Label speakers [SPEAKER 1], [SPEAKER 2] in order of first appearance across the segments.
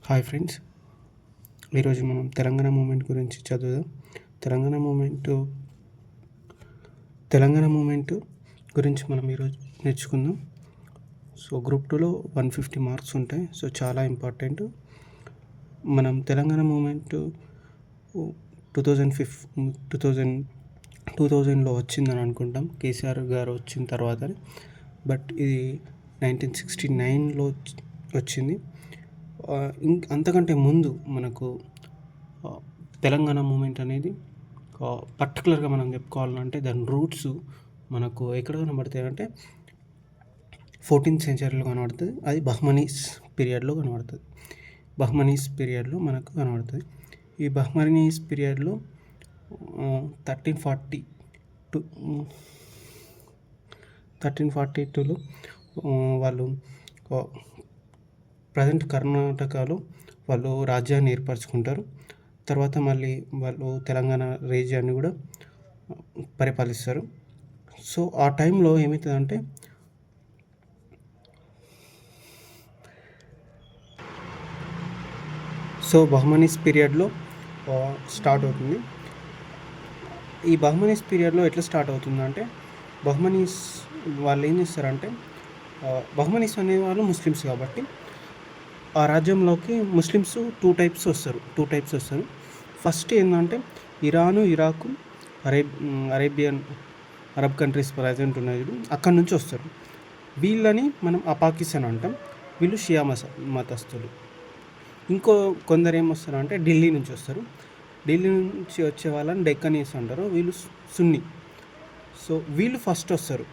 [SPEAKER 1] Hi friends, ఈరోజు మనం Telangana moment గురించి చదువుదాం. తెలంగాణ మూమెంట్ గురించి మనం ఈరోజు నేర్చుకుందాం. సో గ్రూప్ 2లో 150 మార్క్స్ ఉంటాయి. సో చాలా ఇంపార్టెంట్. మనం తెలంగాణ మూమెంట్ 2000లో వచ్చిందని అనుకుంటాం, కేసీఆర్ గారు వచ్చిన తర్వాత. బట్ ఇది 1969లో వచ్చింది. అంతకంటే ముందు మనకు తెలంగాణ మూమెంట్ అనేది పర్టికులర్గా మనం చెప్పుకోవాలంటే దాని రూట్స్ మనకు ఎక్కడ కనబడతాయి అంటే 14th సెంచరీలో కనబడుతుంది. అది బహ్మనీస్ పీరియడ్లో కనబడుతుంది. బహ్మనీస్ పీరియడ్లో మనకు కనబడుతుంది. ఈ బహ్మనీస్ పీరియడ్లో 1342లో వాళ్ళు ప్రజెంట్ కర్ణాటకలో వాళ్ళు రాజ్యాన్ని ఏర్పరచుకుంటారు. తర్వాత మళ్ళీ వాళ్ళు తెలంగాణ రీజియాన్ని కూడా పరిపాలిస్తారు. సో ఆ టైంలో ఏమవుతుందంటే బహ్మనీస్ పీరియడ్లో స్టార్ట్ అవుతుంది. ఈ బహ్మనీస్ పీరియడ్లో ఎట్లా స్టార్ట్ అవుతుందంటే బహ్మనీస్ వాళ్ళు ఏం చేస్తారంటే బహ్మనీస్ అనేవాళ్ళు ముస్లిమ్స్ కాబట్టి ఆ రాజ్యంలోకి ముస్లిమ్స్ టూ టైప్స్ వస్తారు. ఫస్ట్ ఏంటంటే Iran, Iraq, Arab countries present ఉన్నాయి, అక్కడి నుంచి వస్తారు. వీళ్ళని మనం పాకిస్తాన్ అంటాం. వీళ్ళు షియా మతస్థులు. కొందరు ఏమొస్తారు అంటే ఢిల్లీ నుంచి వస్తారు. ఢిల్లీ నుంచి వచ్చే వాళ్ళని డెక్కనీస్ అంటారు. వీళ్ళు సున్నీ. సో వీళ్ళు ఫస్ట్ వస్తారు,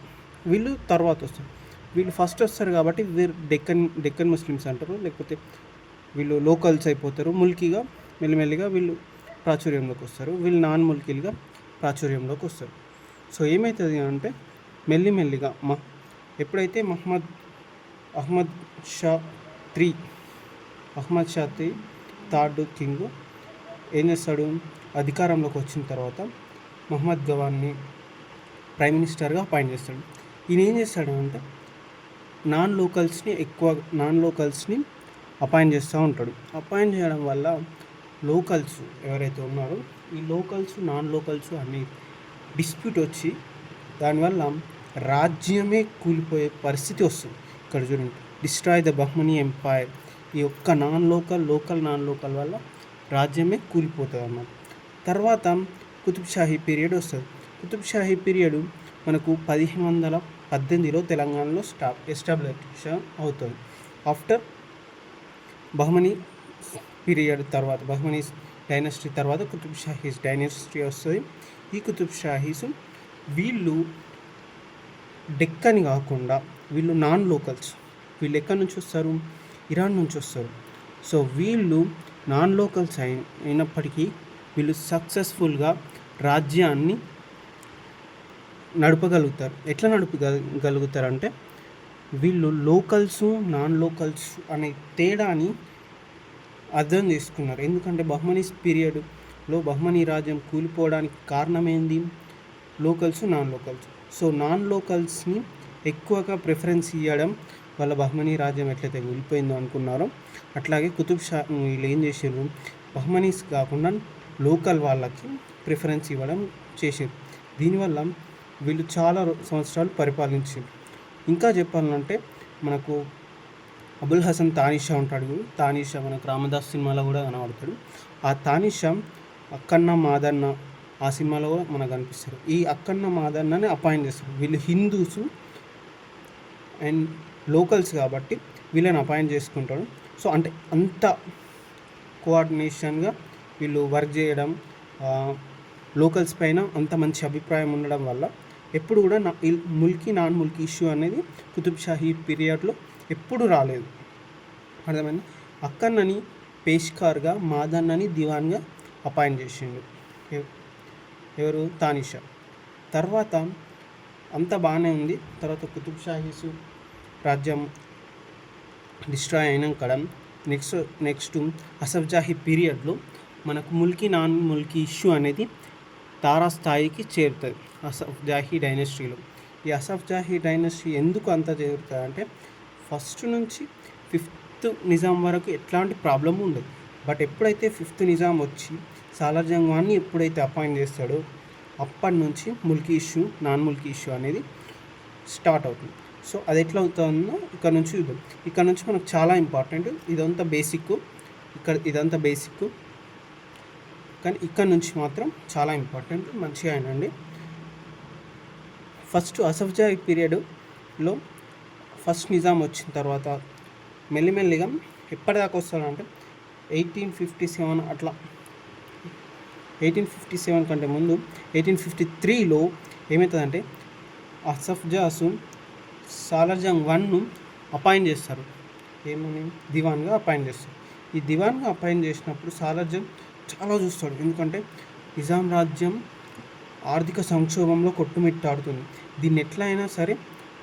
[SPEAKER 1] వీళ్ళు తర్వాత వస్తారు. వీళ్ళు ఫస్ట్ వస్తారు కాబట్టి వీరు డెక్కన్ ముస్లిమ్స్ అంటారు. లేకపోతే వీళ్ళు లోకల్స్ అయిపోతారు. ముల్కీగా మెల్లిమెల్లిగా వీళ్ళు ప్రాచుర్యంలోకి వస్తారు. వీళ్ళు నాన్ ముల్కీలుగా ప్రాచుర్యంలోకి వస్తారు. సో ఏమవుతుంది అంటే మెల్లిమెల్లిగా ఎప్పుడైతే అహ్మద్ షా థర్డ్ కింగ్ ఏం చేస్తాడు, అధికారంలోకి వచ్చిన తర్వాత మహమ్మద్ గవాన్ని ప్రైమ్ మినిస్టర్గా అపాయింట్ చేస్తాడు. ఈయన ఏం చేస్తాడు అంటే నాన్ లోకల్స్ని అపాయింట్ చేస్తూ ఉంటాడు. అపాయింట్ చేయడం వల్ల లోకల్స్ ఎవరైతే ఉన్నారో ఈ లోకల్స్ నాన్ లోకల్స్ అన్ని డిస్ప్యూట్ వచ్చి దానివల్ల రాజ్యమే కూలిపోయే పరిస్థితి వస్తుంది. ఇక్కడ చూడండి, డిస్ట్రాయ్ ద బహ్మనీ ఎంపైర్. ఈ ఒక్క నాన్ లోకల్ వల్ల రాజ్యమే కూలిపోతుంది అన్నమాట. తర్వాత కుతుబ్ షాహీ పీరియడ్ వస్తుంది. కుతుబ్ షాహీ పీరియడ్ మనకు 1518లో తెలంగాణలో ఎస్టాబ్లిష్ అవుతుంది. ఆఫ్టర్ బహ్మనీ పీరియడ్ తర్వాత, బహ్మనీ డైనస్టీ తర్వాత కుతుబ్ షాహీస్ డైనస్టీ వస్తుంది. ఈ కుతుబ్ షాహీస్ వీళ్ళు డెక్కని కాకుండా వీళ్ళు నాన్ లోకల్స్. వీళ్ళు ఎక్కడి నుంచి వస్తారు, ఇరాన్ నుంచి వస్తారు. సో వీళ్ళు నాన్ లోకల్స్ అయినప్పటికీ వీళ్ళు సక్సెస్ఫుల్గా రాజ్యాన్ని నడపగలుగుతారు. ఎట్లా నడపగలుగుతారంటే వీళ్ళు లోకల్స్ నాన్ లోకల్స్ అనే తేడాని అర్థం చేసుకున్నారు. ఎందుకంటే బహ్మనీస్ పీరియడ్లో బహ్మనీ రాజ్యం కూలిపోవడానికి కారణం ఏంది, locals non locals. So non లోకల్స్ని ఎక్కువగా ప్రిఫరెన్స్ ఇవ్వడం వల్ల బహ్మనీ రాజ్యం ఎట్లయితే కూలిపోయిందో అనుకున్నారో అట్లాగే కుతుబ్ షా వీళ్ళు ఏం చేసారు, బహ్మనీస్ కాకుండా లోకల్ వాళ్ళకి ప్రిఫరెన్స్ ఇవ్వడం చేసారు. దీనివల్ల వీళ్ళు చాలా సంవత్సరాలు పరిపాలించారు. ఇంకా చెప్పాలంటే మనకు అబుల్ హసన్ తానిషా ఉంటాడు. తానిషా మనకు రామదాస్ సినిమాలో కూడా కనబడతాడు. ఆ తానిషా అక్కన్న మాదన్న ఆ సినిమాలో కూడా మనకు కనిపిస్తారు. ఈ అక్కన్న మాదన్నని అపాయింట్ చేస్తారు. వీళ్ళు హిందూస్ అండ్ లోకల్స్ కాబట్టి వీళ్ళని అపాయింట్ చేసుకుంటాడు. సో అంటే అంత కోఆర్డినేషన్గా వీళ్ళు వర్క్ చేయడం, లోకల్స్ పైన అంత మంచి అభిప్రాయం ఉండడం వల్ల ఎప్పుడు కూడా నాన్ ముల్కీ ఇష్యూ అనేది కుతుబ్ షాహీ పీరియడ్లో ఎప్పుడు రాలేదు. అర్థమైంది. అక్కన్నని పేష్కార్గా, మాదన్నని దివాన్గా అపాయింట్ చేసిండు ఎవరు, తానిషా. తర్వాత అంత బాగానే ఉంది. తర్వాత కుతుబ్ షాహీస్ రాజ్యం డిస్ట్రాయ్ అయినాక నెక్స్ట్ అసఫ్జాహీ పీరియడ్లో మనకు నాన్ ముల్కీ ఇష్యూ అనేది తారాస్థాయికి చేరుతుంది అసఫ్జాహీ డైనస్టీలో. ఈ అసఫ్జాహీ డైనస్టీ ఎందుకు అంత చేరుతుంది అంటే ఫస్ట్ నుంచి ఫిఫ్త్ నిజాం వరకు ఎట్లాంటి ప్రాబ్లం ఉండదు. బట్ ఎప్పుడైతే ఫిఫ్త్ నిజాం వచ్చి సాలార్ జంగ్ వాన్ని ఎప్పుడైతే అపాయింట్ చేస్తాడో అప్పటి నుంచి Mulki issue, non Mulki issue అనేది స్టార్ట్ అవుతుంది. సో అది ఎట్లా అవుతుందో ఇక్కడ నుంచి చూద్దాం. ఇక్కడ నుంచి మనకు చాలా ఇంపార్టెంట్. ఇదంతా బేసిక్, ఇదంతా బేసిక్, కానీ ఇక్కడ నుంచి మాత్రం చాలా ఇంపార్టెంట్. మంచిగా అయినండి. ఫస్ట్ అసఫ్జాహీ పీరియడ్లో ఫస్ట్ నిజాం వచ్చిన తర్వాత మెల్లిమెల్లిగా ఎప్పటిదాకా వస్తాడంటే 1857 అట్లా. 1857 కంటే ముందు 1853లో ఏమవుతుందంటే అసఫ్జాహ్ సాలార్ జంగ్ వన్ను అపాయింట్ చేస్తారు. ఏమని? దివాన్గా అపాయింట్ చేస్తారు. ఈ దివాన్గా అపాయింట్ చేసినప్పుడు సాలార్ జంగ్ చాలా చూస్తాడు. ఎందుకంటే నిజాం రాజ్యం ఆర్థిక సంక్షోభంలో కొట్టుమిట్టాడుతుంది. దీన్ని ఎట్లయినా సరే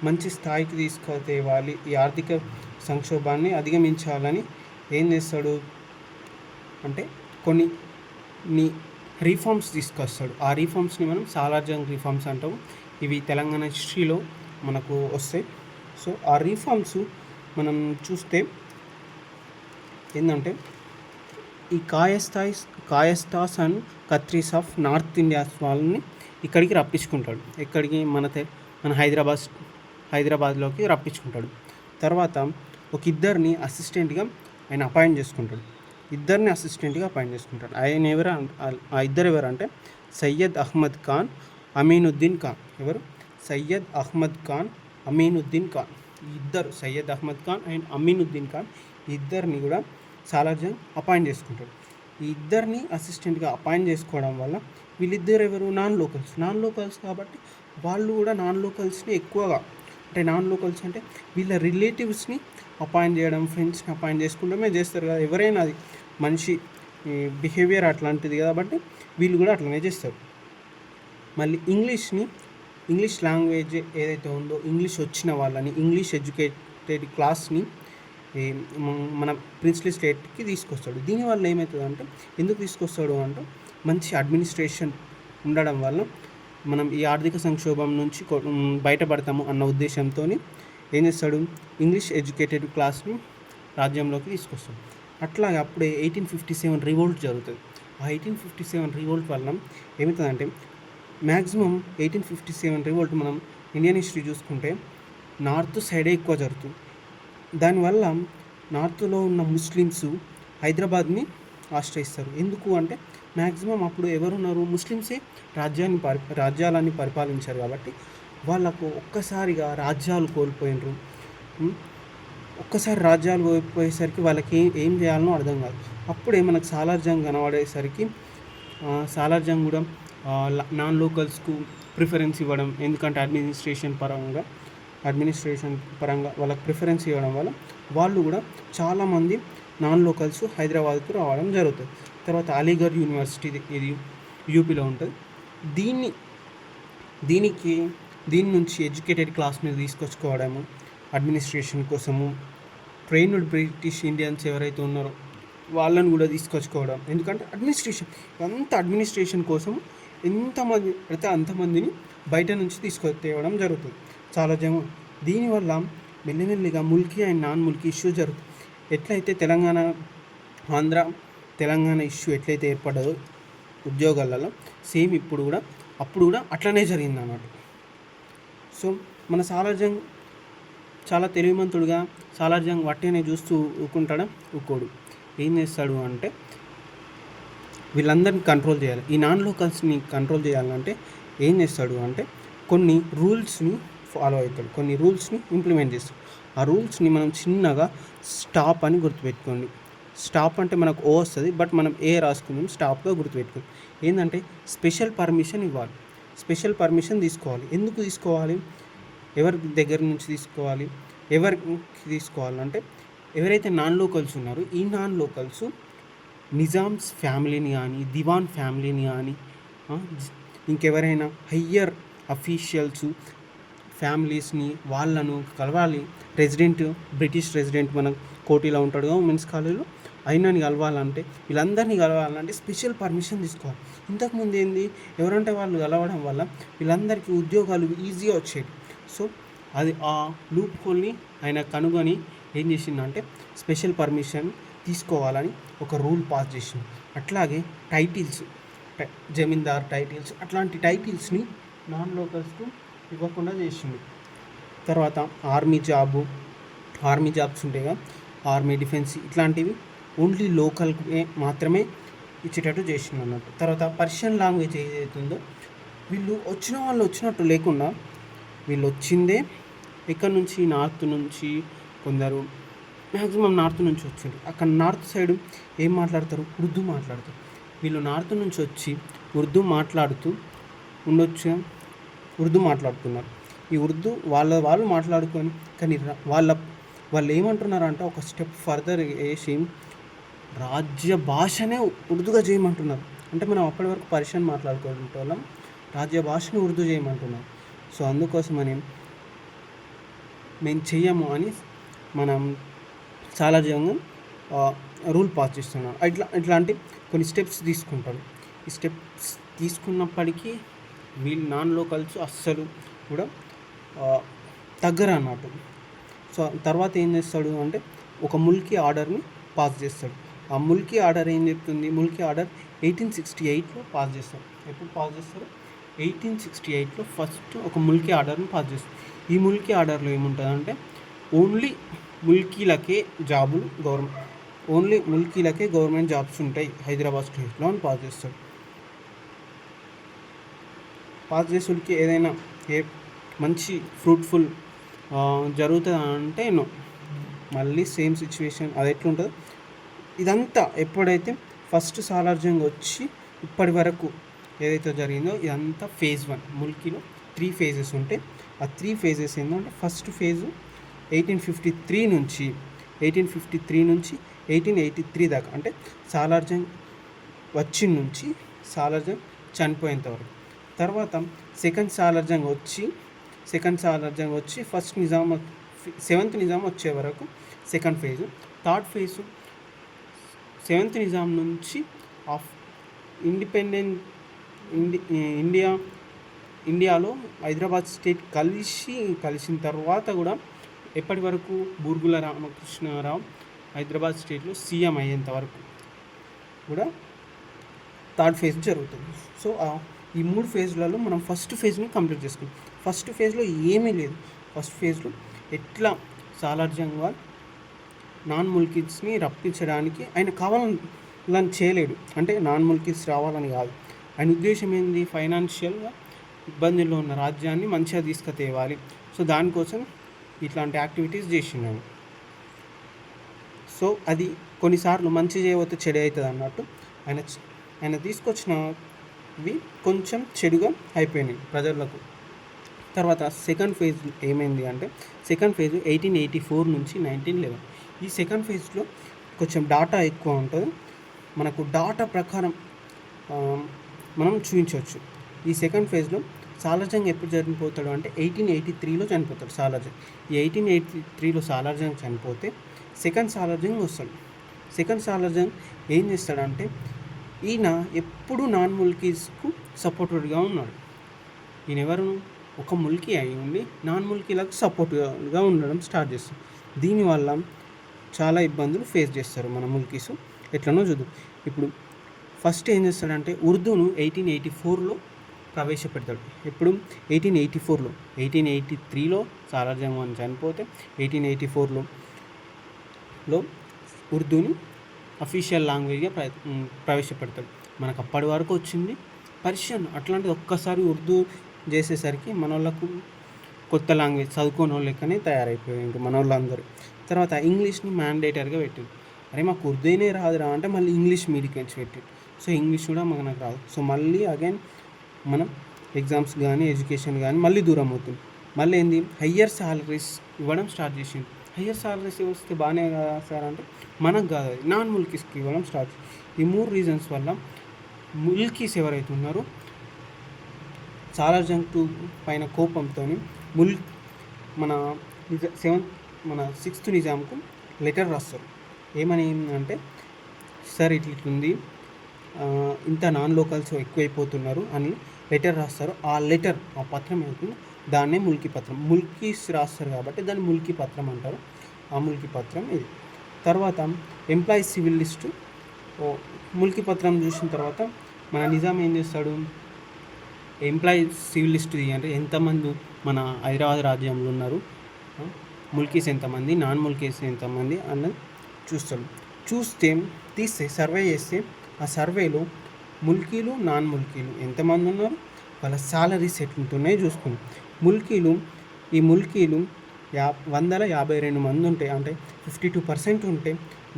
[SPEAKER 1] మంచి స్థాయికి తీసుకుతేవాలి, ఈ ఆర్థిక సంక్షోభాన్ని అధిగమించాలని ఏం చేస్తాడు అంటే కొన్ని రిఫార్మ్స్ తీసుకొస్తాడు. ఆ రిఫార్మ్స్ని మనం సాలార్ జంగ్ రిఫార్మ్స్ అంటాము. ఇవి తెలంగాణ హిస్టరీలో మనకు వస్తాయి. సో ఆ రిఫార్మ్స్ మనం చూస్తే ఏంటంటే ఈ Kayasthas and Khatris of north India వాళ్ళని ఇక్కడికి రప్పించుకుంటాడు. ఎక్కడికి? మన హైదరాబాద్లోకి రప్పించుకుంటాడు. తర్వాత ఒక ఇద్దరిని అసిస్టెంట్గా ఆయన అపాయింట్ చేసుకుంటాడు. ఆయన ఆ ఇద్దరు ఎవరంటే సయ్యద్ అహ్మద్ ఖాన్, అమీనుద్దీన్ ఖాన్. ఎవరు? సయ్యద్ అహ్మద్ ఖాన్, అమీనుద్దీన్ ఖాన్. ఈ ఇద్దరు, సయ్యద్ అహ్మద్ ఖాన్ అండ్ అమీనుద్దీన్ ఖాన్, ఈ ఇద్దరిని కూడా సాలార్ జంగ్ అపాయింట్ చేసుకుంటాడు. ఈ ఇద్దరిని అసిస్టెంట్గా అపాయింట్ చేసుకోవడం వల్ల వీళ్ళిద్దరు ఎవరు? నాన్ లోకల్స్ కాబట్టి వాళ్ళు కూడా నాన్ లోకల్స్ని ఎక్కువగా, అంటే నాన్ లోకల్స్ అంటే వీళ్ళ రిలేటివ్స్ని అపాయింట్ చేయడం, ఫ్రెండ్స్ని అపాయింట్ చేసుకుంటమే చేస్తారు కదా. ఎవరైనా అది మనిషి బిహేవియర్ అట్లాంటిది కాబట్టి వీళ్ళు కూడా అట్లనే చేస్తారు. మళ్ళీ ఇంగ్లీష్ లాంగ్వేజ్ ఏదైతే ఉందో, ఇంగ్లీష్ వచ్చిన వాళ్ళని, ఇంగ్లీష్ ఎడ్యుకేటెడ్ క్లాస్ని మన ప్రిన్స్లీ స్టేట్కి తీసుకొస్తాడు. దీనివల్ల ఏమవుతుందంటే, ఎందుకు తీసుకొస్తాడు అంటే మంచి అడ్మినిస్ట్రేషన్ ఉండడం వల్ల మనం ఈ ఆర్థిక సంక్షోభం నుంచి బయటపడతాము అన్న ఉద్దేశంతో ఏం చేస్తాడు? ఇంగ్లీష్ ఎడ్యుకేటెడ్ క్లాస్ని రాజ్యంలోకి తీసుకొస్తాడు. అట్లాగే అప్పుడే 1857 రివోల్ట్ జరుగుతుంది. ఆ 1857 రివోల్ట్ వల్ల ఏమవుతుందంటే, మ్యాక్సిమం 1857 రివోల్ట్ మనం ఇండియన్ హిస్టరీ చూసుకుంటే నార్త్ సైడే ఎక్కువ జరుగుతుంది. దానివల్ల నార్త్లో ఉన్న ముస్లిమ్స్ హైదరాబాద్ని ఆశ్రయిస్తారు. ఎందుకు అంటే మ్యాక్సిమం అప్పుడు ఎవరున్నారు? ముస్లిమ్సే రాజ్యాలన్నీ పరిపాలించారు కాబట్టి వాళ్ళకు ఒక్కసారిగా రాజ్యాలు కోల్పోయినరు. ఒక్కసారి రాజ్యాలు కోల్పోయేసరికి వాళ్ళకి ఏం చేయాలనో అర్థం కాదు. అప్పుడే మనకు సాలార్ జంగ్ కనబడేసరికి సాలార్ జంగ్ కూడా నాన్ లోకల్స్కు ప్రిఫరెన్స్ ఇవ్వడం, ఎందుకంటే అడ్మినిస్ట్రేషన్ పరంగా వాళ్ళకి ప్రిఫరెన్స్ ఇవ్వడం వల్ల వాళ్ళు కూడా చాలామంది నాన్ లోకల్స్ హైదరాబాద్కు రావడం జరుగుతుంది. తర్వాత అలీగఢ్ యూనివర్సిటీ, ఇది యూపీలో ఉంటుంది. దీని నుంచి ఎడ్యుకేటెడ్ క్లాస్ని తీసుకొచ్చుకోవడము, అడ్మినిస్ట్రేషన్ కోసము ట్రైన్డ్ బ్రిటిష్ ఇండియన్స్ ఎవరైతే ఉన్నారో వాళ్ళని కూడా తీసుకొచ్చుకోవడం. ఎందుకంటే అడ్మినిస్ట్రేషన్ కోసం ఎంతమంది అయితే అంతమందిని బయట నుంచి తీసుకొచ్చేయడం జరుగుతుంది చాలా జనం. దీనివల్ల మెల్లిమెల్లిగా Mulki and non Mulki issue జరుగుతుంది. ఎట్లయితే తెలంగాణ ఇష్యూ ఎట్లయితే ఏర్పడదో ఉద్యోగాలలో, సేమ్ అప్పుడు కూడా అట్లనే జరిగింది అన్నట్టు. సో మన సాలార్ జంగ్ చాలా తెలివిమంతుడుగా, సాలార్ జంగ్ వట్టినే చూస్తూ ఊకోడు. ఏం చేస్తాడు అంటే, వీళ్ళందరినీ కంట్రోల్ చేయాలి, ఈ నాన్ లోకల్స్ని కంట్రోల్ చేయాలంటే ఏం చేస్తాడు అంటే కొన్ని రూల్స్ని ఫాలో అవుతాడు, కొన్ని రూల్స్ని ఇంప్లిమెంట్ చేస్తాడు. ఆ రూల్స్ని మనం చిన్నగా స్టాప్ అని గుర్తుపెట్టుకోండి. స్టాప్ అంటే మనకు ఓ వస్తుంది, బట్ మనం ఏ రాసుకుందాం, స్టాప్గా గుర్తుపెట్టుకోండి. ఏంటంటే స్పెషల్ పర్మిషన్ ఇవ్వాలి, స్పెషల్ పర్మిషన్ తీసుకోవాలి. ఎందుకు తీసుకోవాలి? ఎవరి దగ్గర నుంచి తీసుకోవాలి? అంటే ఎవరైతే నాన్ లోకల్స్ ఉన్నారో ఈ నాన్ లోకల్స్ నిజామ్స్ ఫ్యామిలీని కానీ, దివాన్ ఫ్యామిలీని కానీ, ఇంకెవరైనా హయ్యర్ అఫీషియల్స్ ఫ్యామిలీస్ని వాళ్ళను కలవాలి. బ్రిటిష్ రెసిడెంట్ మన కోటిలో ఉంటాడుగా ఉమెన్స్ కాలేజీలో, అయినని కలవాలంటే, వీళ్ళందరినీ కలవాలంటే స్పెషల్ పర్మిషన్ తీసుకోవాలి. ఇంతకుముందు ఎవరంటే వాళ్ళు కలవడం వల్ల వీళ్ళందరికీ ఉద్యోగాలు ఈజీగా వచ్చేవి. సో అది ఆ లూప్ హోల్ని ఆయన కనుగొని ఏం చేసిందంటే స్పెషల్ పర్మిషన్ తీసుకోవాలని ఒక రూల్ పాస్ చేసింది. అట్లాగే టైటిల్స్, జమీందార్ టైటిల్స్, అట్లాంటి టైటిల్స్ని నాన్ లోకల్స్కు ఇవ్వకుండా చేసింది. తర్వాత ఆర్మీ జాబ్స్ ఉంటాయి కదా, ఆర్మీ, డిఫెన్స్ ఇట్లాంటివి ఓన్లీ లోకల్కి మాత్రమే ఇచ్చేటట్టు చేసింది అన్నట్టు. తర్వాత పర్షియన్ లాంగ్వేజ్ ఏదైతుందో వీళ్ళు వచ్చినట్టు లేకుండా, వీళ్ళు వచ్చిందే ఇక్కడ నుంచి, నార్త్ నుంచి, కొందరు మ్యాక్సిమం నార్త్ నుంచి వచ్చింది. అక్కడ నార్త్ సైడ్ ఏం మాట్లాడతారు? ఉర్దూ మాట్లాడతారు. వీళ్ళు నార్త్ నుంచి వచ్చి ఉర్దూ మాట్లాడుతూ ఉండొచ్చు, ఉర్దూ మాట్లాడుతున్నారు. ఈ ఉర్దూ వాళ్ళు మాట్లాడుకొని, కానీ వాళ్ళు ఏమంటున్నారు అంటే ఒక స్టెప్ ఫర్దర్ వేసి రాజ్య భాషనే ఉర్దూగా చేయమంటున్నారు. అంటే మనం అప్పటి వరకు పర్షియన్ మాట్లాడుకోవడం వాళ్ళం, రాజ్య భాషను ఉర్దూ చేయమంటున్నారు. సో అందుకోసమని మేము చెయ్యము అని మనం చాలా రూల్ పాస్ చేస్తున్నాం. ఇట్లాంటి కొన్ని స్టెప్స్ తీసుకుంటారు. ఈ స్టెప్స్ తీసుకున్నప్పటికీ వీళ్ళు నాన్ లోకల్స్ అస్సలు కూడా తగ్గరు అన్నట్టు. సో తర్వాత ఏం చేస్తాడు అంటే ఒక ముల్కీ ఆర్డర్ని పాస్ చేస్తాడు. ఆ ముల్కీ ఆర్డర్ ఏం చెప్తుంది? ముల్కీ ఆర్డర్ 1868లో పాస్ చేస్తారు. ఎప్పుడు పాస్ చేస్తారు? 1868లో ఫస్ట్ ఒక ముల్కీ ఆర్డర్ని పాస్ చేస్తారు. ఈ ముల్కీ ఆర్డర్లో ఏముంటుందంటే ఓన్లీ ముల్కీలకే గవర్నమెంట్ జాబ్స్ ఉంటాయి హైదరాబాద్ స్టేట్లో అని పాస్ చేస్తాడు. పాస్ చేసుడికి ఏదైనా మంచి ఫ్రూట్ఫుల్ జరుగుతుందా అంటే నో. మళ్ళీ సేమ్ సిచ్యువేషన్ అది ఎట్లుంటుందో ఇదంతా ఎప్పుడైతే ఫస్ట్ సాలార్జంగ్ వచ్చి ఇప్పటి వరకు ఏదైతే జరిగిందో ఇదంతా phase 1. ముల్కీలో 3 phases ఉంటాయి. ఆ 3 phases ఏంటంటే ఫస్ట్ ఫేజు 1853 నుంచి 1883 దాకా, అంటే సాలార్జంగ్ వచ్చిన నుంచి సాలార్జంగ్ చనిపోయేంత వరకు. తర్వాత సెకండ్ సాలార్జంగ్ వచ్చి ఫస్ట్ నిజాం 7th నిజాం వచ్చే వరకు second phase. Third phase 7th Nizam నుంచి ఆఫ్ ఇండిపెండెంట్ ఇండియాలో హైదరాబాద్ స్టేట్ కలిసిన తర్వాత కూడా ఎప్పటి వరకు బూర్గుల రామకృష్ణారావు హైదరాబాద్ స్టేట్లో సీఎం అయ్యేంత వరకు కూడా థర్డ్ ఫేజ్ జరుగుతుంది. సో ఈ 3 ఫేజ్లలో మనం ఫస్ట్ ఫేజ్ని కంప్లీట్ చేసుకుంటాం. ఫస్ట్ ఫేజ్లో ఏమీ లేదు. ఫస్ట్ ఫేజ్లో ఎట్లా సాలార్జంగ్ నాన్ ముల్కీస్ని రప్పించడానికి ఆయన కావాలని చేయలేడు. అంటే నాన్ ముల్కీస్ రావాలని కాదు, ఆయన ఉద్దేశం ఏంది? ఫైనాన్షియల్గా ఇబ్బందుల్లో ఉన్న రాజ్యాన్ని మంచిగా తీసుకుతేవాలి. సో దానికోసం ఇట్లాంటి యాక్టివిటీస్ చేసినాను. సో అది కొన్నిసార్లు మంచి చేయకపోతే చెడు అవుతుంది అన్నట్టు ఆయన తీసుకొచ్చినవి కొంచెం చెడుగా అయిపోయినాయి ప్రజలకు. తర్వాత సెకండ్ ఫేజ్ ఏమైంది అంటే సెకండ్ ఫేజ్ 1884 నుంచి 1911. ఈ సెకండ్ ఫేజ్లో కొంచెం డాటా ఎక్కువ ఉంటుంది. మనకు డాటా ప్రకారం మనం చూపించవచ్చు. ఈ సెకండ్ ఫేజ్లో సాలార్జంగ్ ఎప్పుడు చనిపోతాడు అంటే 1883లో చనిపోతాడు సాలార్జంగ్. ఈ 1883లో సాలార్జంగ్ చనిపోతే సెకండ్ సాలార్జంగ్ వస్తాడు. సెకండ్ సాలార్జంగ్ ఏం చేస్తాడంటే ఈయన ఎప్పుడు నాన్ ముల్కీస్కు సపోర్టెడ్గా ఉన్నాడు. ఈయన ఎవరు? ఒక ముల్కీ అయి ఉండి నాన్ ముల్కీలకు సపోర్ట్గా ఉండడం స్టార్ట్ చేస్తాడు. దీనివల్ల చాలా ఇబ్బందులు ఫేస్ చేస్తారు మన ముల్కీస్. ఎట్లనో చూద్దాం. ఇప్పుడు ఫస్ట్ ఏం చేస్తాడంటే ఉర్దూను 1884లో ప్రవేశపెడతాడు. ఎప్పుడు? 1884లో. 1883లో సాలార్జంగ్ అని చనిపోతే 1884లో ఉర్దూని అఫీషియల్ లాంగ్వేజ్గా ప్రవేశపెడతాడు. మనకు అప్పటి వరకు వచ్చింది పర్షియన్. అట్లాంటిది ఒక్కసారి ఉర్దూ చేసేసరికి మన వాళ్ళకు కొత్త లాంగ్వేజ్ చదువుకోని వాళ్ళు లెక్కనే తయారైపోయాయి ఇంకా మన వాళ్ళందరూ. తర్వాత ఇంగ్లీష్ని మ్యాండేటరీగా పెట్టింది. అరే మాకు ఉర్దూనే రాదురా అంటే మళ్ళీ ఇంగ్లీష్ మీడియం నుంచి పెట్టింది. సో ఇంగ్లీష్ కూడా మనకు రాదు. సో మళ్ళీ అగైన్ మనం ఎగ్జామ్స్ కానీ ఎడ్యుకేషన్ కానీ మళ్ళీ దూరం అవుతుంది. మళ్ళీ ఏంది? హయ్యర్ సాలరీస్ ఇవ్వడం స్టార్ట్ చేసింది. హయ్యర్ సాలరీస్ వస్తే బాగానే కదా సార్ అంటే మనకు కాదు, అది నాన్ ముల్కీస్కి ఇవ్వడం స్టార్ట్ చేసింది. ఈ 3 రీజన్స్ వల్ల ముల్కీస్ ఎవరైతే ఉన్నారో సాలార్జంగ్ పైన కోపంతో మన 6th నిజాంకు లెటర్ రాస్తారు. ఏమని అంటే సార్ ఇట్లుంది, ఇంత నాన్ లోకల్స్ ఎక్కువైపోతున్నారు అని లెటర్ రాస్తారు. ఆ పత్రం ఏమవుతుంది? దాన్నే ముల్కీ పత్రం. ముల్కీస్ రాస్తారు కాబట్టి దాన్ని ముల్కీ పత్రం అంటారు. ఆ ముల్కీ పత్రం ఇది. తర్వాత ఎంప్లాయీస్ సివిల్ లిస్టు. ముల్కీ పత్రం చూసిన తర్వాత మన నిజాం ఏం చేస్తాడు, ఎంప్లాయీస్ సివిల్ లిస్ట్ తీయండి, ఎంతమంది మన హైదరాబాద్ రాజ్యంలో ఉన్నారు, ముల్కీస్ ఎంతమంది, నాన్ ముల్కీస్ ఎంతమంది అన్నది చూస్తాడు. తీస్తే సర్వే చేస్తే ఆ సర్వేలో ముల్కీలు నాన్ ముల్కీలు ఎంతమంది ఉన్నారు, వాళ్ళ సాలరీస్ ఎట్లుంటున్నాయో చూసుకుని ఈ ముల్కీలు 152 మంది ఉంటే, అంటే 52% ఉంటే,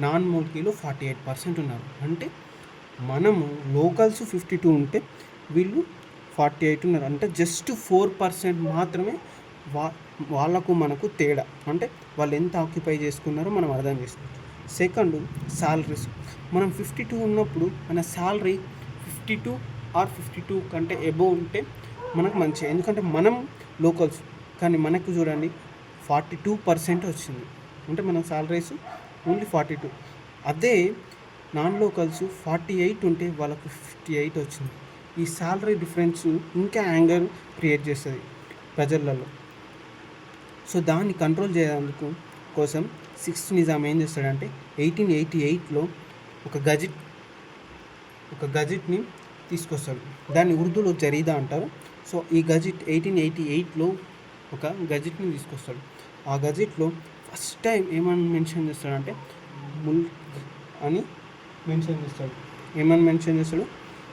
[SPEAKER 1] నాన్ ముల్కీలు 48% ఉన్నారు. అంటే మనము లోకల్స్ 52 ఉంటే వీళ్ళు 48 ఉన్నారు. అంటే జస్ట్ 4% మాత్రమే వాళ్ళకు మనకు తేడా. అంటే వాళ్ళు ఎంత ఆక్యుపై చేసుకున్నారో మనం అర్థం చేసుకోవచ్చు. Second, salaries. మనం 52 ఉన్నప్పుడు మన సాలరీ 52 ఆర్ 52 కంటే ఎబోవ్ ఉంటే మనకు మంచిగా, ఎందుకంటే మనం లోకల్స్. కానీ మనకు చూడండి 42% వచ్చింది, అంటే మన సాలరీస్ ఓన్లీ 42. అదే నాన్ లోకల్స్ 48 ఉంటే వాళ్ళకు 58 వచ్చింది. ఈ సాలరీ డిఫరెన్స్ ఇంకా యాంగర్ క్రియేట్ చేస్తుంది ప్రజలలో. సో దాన్ని కంట్రోల్ చేయడానికి కోసం 6th నిజాం ఏం చేస్తాడంటే 1888లో ఒక గజెట్ని తీసుకొస్తాడు. దాన్ని ఉర్దూలో జరీదా అంటారు. సో ఈ గజెట్ 1888లో ఒక గజెట్ని తీసుకొస్తాడు. ఆ గజెట్లో ఫస్ట్ టైం ఏమని మెన్షన్ చేస్తాడంటే ముల్క్ అని మెన్షన్ చేస్తాడు.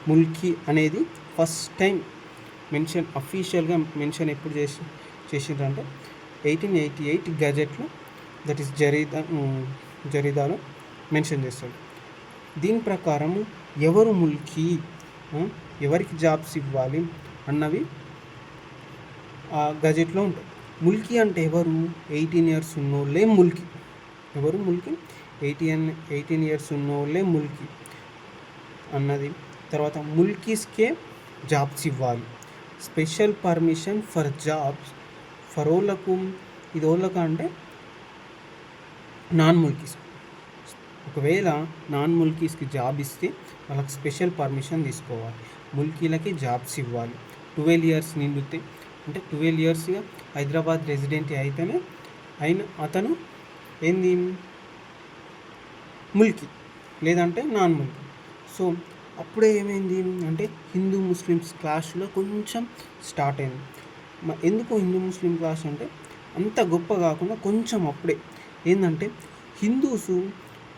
[SPEAKER 1] ముల్కీ అనేది ఫస్ట్ టైం అఫీషియల్గా మెన్షన్ ఎప్పుడు చేసిండ్రంటే 1888 గజెట్లో, దట్ ఈస్ జరీదాలో మెన్షన్ చేస్తాడు. దీని ప్రకారము ఎవరు ముల్కీ, ఎవరికి జాబ్స్ ఇవ్వాలి అన్నవి ఆ గజెట్లో ఉంటాయి. ముల్కీ అంటే ఎవరు, 18 years ఉన్నోళ్ళే ముల్కీ. ఎవరు ముల్కీ, 18 years ఉన్నోళ్ళే ముల్కీ అన్నది. తర్వాత ముల్కీస్కే జాబ్స్ ఇవ్వాలి. Special permission for jobs for ఓళ్ళకు, ఇది ఓళ్ళకు అంటే నాన్ ముల్కీస్. ఒకవేళ నాన్ ముల్కీస్కి జాబ్ ఇస్తే వాళ్ళకి స్పెషల్ పర్మిషన్ తీసుకోవాలి. ముల్కీలకి జాబ్స్ ఇవ్వాలి. 12 years నిండితే, అంటే 12 yearsగా హైదరాబాద్ రెసిడెంట్ అయితేనే అతను ఏంది ముల్కీ, లేదంటే నాన్ ముల్కీ. సో అప్పుడే ఏమైంది అంటే హిందూ ముస్లిమ్స్ క్లాష్లో కొంచెం స్టార్ట్ అయింది. ఎందుకు హిందూ ముస్లిం క్లాష్ అంటే అంత గొప్ప కాకుండా కొంచెం అప్పుడే ఏంటంటే హిందూస్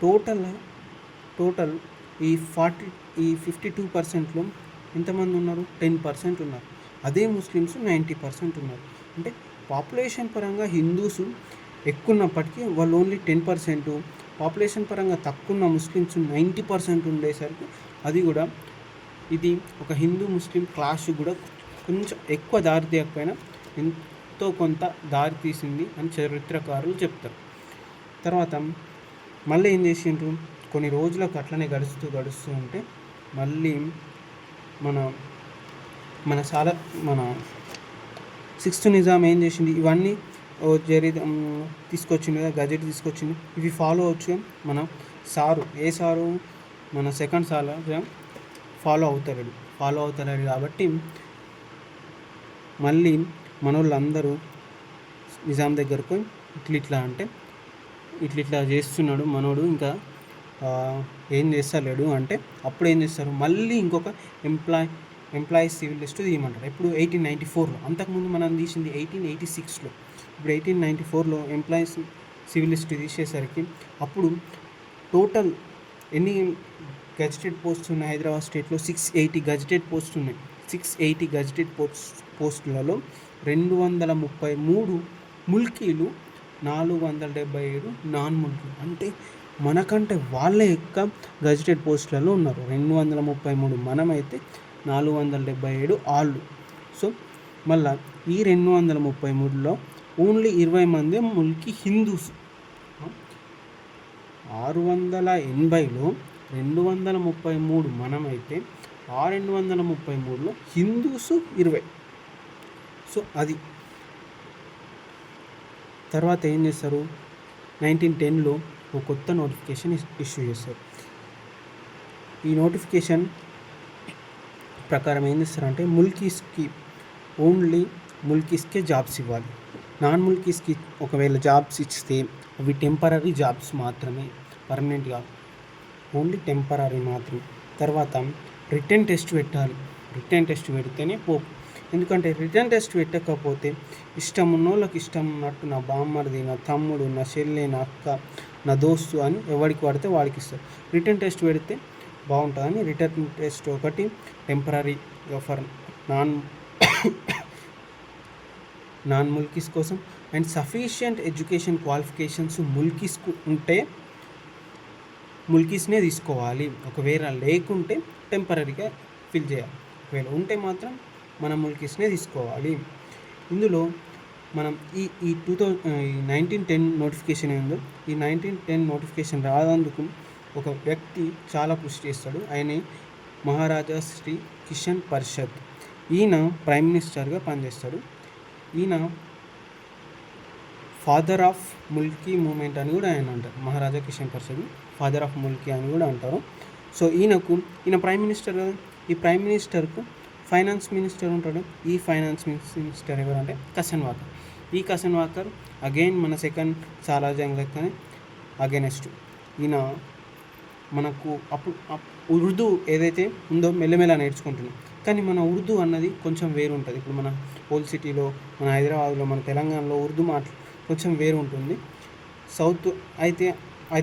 [SPEAKER 1] టోటల్ ఈ 52%లో ఎంతమంది ఉన్నారు, 10% ఉన్నారు. అదే ముస్లిమ్స్ 90% ఉన్నారు. అంటే పాపులేషన్ పరంగా హిందూస్ ఎక్కువ ఉన్నప్పటికీ వాళ్ళు ఓన్లీ 10%, పాపులేషన్ పరంగా తక్కువ ఉన్న ముస్లిమ్స్ 90% ఉండేసరికి అది కూడా ఇది ఒక హిందూ ముస్లిం క్లాష్ కూడా కొంచెం ఎక్కువ దారి తీయకపోయినా ఎంతో కొంత దారి తీసింది అని చరిత్రకారులు చెప్తారు. తర్వాత మళ్ళీ ఏం చేసిండ్రు, కొన్ని రోజులకు అట్లనే గడుస్తూ ఉంటే మళ్ళీ మన 6th నిజాం ఏం చేసింది, ఇవన్నీ తీసుకొచ్చింది కదా, గజెట్ తీసుకొచ్చింది, ఇవి ఫాలో అవచ్చు. మన మన సెకండ్ సార్ ఫాలో అవుతారు కాబట్టి మళ్ళీ మనోళ్ళందరూ నిజాం దగ్గరకు ఇట్లా చేస్తున్నాడు మనోడు, ఇంకా ఏం చేస్తలేడు అంటే అప్పుడు ఏం చేస్తారు, మళ్ళీ ఇంకొక ఎంప్లాయీస్ సివిల్ లిస్టు తీయమంటారు. ఇప్పుడు 1894లో, అంతకుముందు మనం తీసింది 1886లో. ఇప్పుడు 1894లో ఎంప్లాయీస్ సివిల్ లిస్టు తీసేసరికి అప్పుడు టోటల్ ఎన్ని గజిటెడ్ పోస్ట్స్ ఉన్నాయి హైదరాబాద్ స్టేట్లో, 680 గజిటెడ్ పోస్ట్ ఉన్నాయి. 680 గజిటెడ్ పోస్టులలో 233 ముల్కీలు, 477 నాన్ ముల్కీలు. అంటే మనకంటే వాళ్ళే ఎక్కువ గజిటెడ్ పోస్టులలో ఉన్నారు. 233 మనమైతే 477 వాళ్ళు. సో మళ్ళీ ఈ 233లో ఓన్లీ 20 మంది ముల్కీ హిందూస్. 680లో 233 మనమైతే ఆ 233లో హిందూస్ 20. సో అది తర్వాత ఏం చేస్తారు, 1910లో ఒక కొత్త నోటిఫికేషన్ ఇష్యూ చేస్తారు. ఈ నోటిఫికేషన్ ప్రకారం ఏం చేస్తారంటే ఓన్లీ ముల్కీస్కే జాబ్స్ ఇవ్వాలి. నాన్ ముల్కీస్కి ఒకవేళ జాబ్స్ ఇస్తే అవి టెంపరరీ జాబ్స్ మాత్రమే, పర్మనెంట్ కాదు, ఓన్లీ టెంపరరీ మాత్రమే. తర్వాత రిటర్న్ టెస్ట్ పెట్టాలి. రిటర్న్ టెస్ట్ పెడితేనే పోపు. ఎందుకంటే రిటర్న్ టెస్ట్ పెట్టకపోతే ఇష్టం ఉన్నోళ్ళకి ఇష్టం ఉన్నట్టు నా బామ్మడిది, నా తమ్ముడు, నా చెల్లె, నా అక్క, నా దోస్తు అని ఎవరికి పడితే వాడికి ఇస్తారు. రిటర్న్ టెస్ట్ పెడితే బాగుంటుందని రిటర్న్ టెస్ట్ ఒకటి టెంపరరీగా ఫర్ నాన్ ముల్కీస్ కోసం. అండ్ సఫిషియంట్ ఎడ్యుకేషన్ క్వాలిఫికేషన్స్ ముల్కీస్కు ఉంటే ముల్కీస్నే తీసుకోవాలి. ఒకవేళ లేకుంటే టెంపరరీగా ఫిల్ చేయాలి. ఒకవేళ ఉంటే మాత్రం మనం ముల్కీస్నే తీసుకోవాలి. ఇందులో మనం ఈ 1910 నోటిఫికేషన్ ఏందో, ఈ 1910 నోటిఫికేషన్ రానందుకు ఒక వ్యక్తి చాలా కృషి చేస్తాడు. ఆయన మహారాజా శ్రీ కిషన్ పరిషత్. ఈయన ప్రైమ్ మినిస్టర్గా పనిచేస్తాడు. ఈయన ఫాదర్ ఆఫ్ ముల్కీ మూమెంట్ అని కూడా ఆయన అంటారు. మహారాజా కిషన్ పరిషత్ ఫాదర్ ఆఫ్ ముల్కీ అని కూడా అంటారు. సో ఈయన ప్రైమ్ మినిస్టర్ కదా. ఈ ప్రైమ్ మినిస్టర్కు ఫైనాన్స్ మినిస్టర్ ఉంటాడు. ఈ ఫైనాన్స్ మినిస్టర్ ఎవరంటే కసన్వాకర్. ఈ కసన్వాకర్ అగైన్ మన సెకండ్ సాలార్జంగ్ లెక్కనే అగెనెస్ట్. ఈయన మనకు అప్పుడు ఉర్దూ ఏదైతే ఉందో మెల్లమెల్ల నేర్చుకుంటున్నాం. కానీ మన ఉర్దూ అన్నది కొంచెం వేరు ఉంటుంది. ఇప్పుడు మన ఓల్డ్ సిటీలో, మన హైదరాబాద్లో, మన తెలంగాణలో ఉర్దూ కొంచెం వేరు ఉంటుంది. సౌత్ అయితే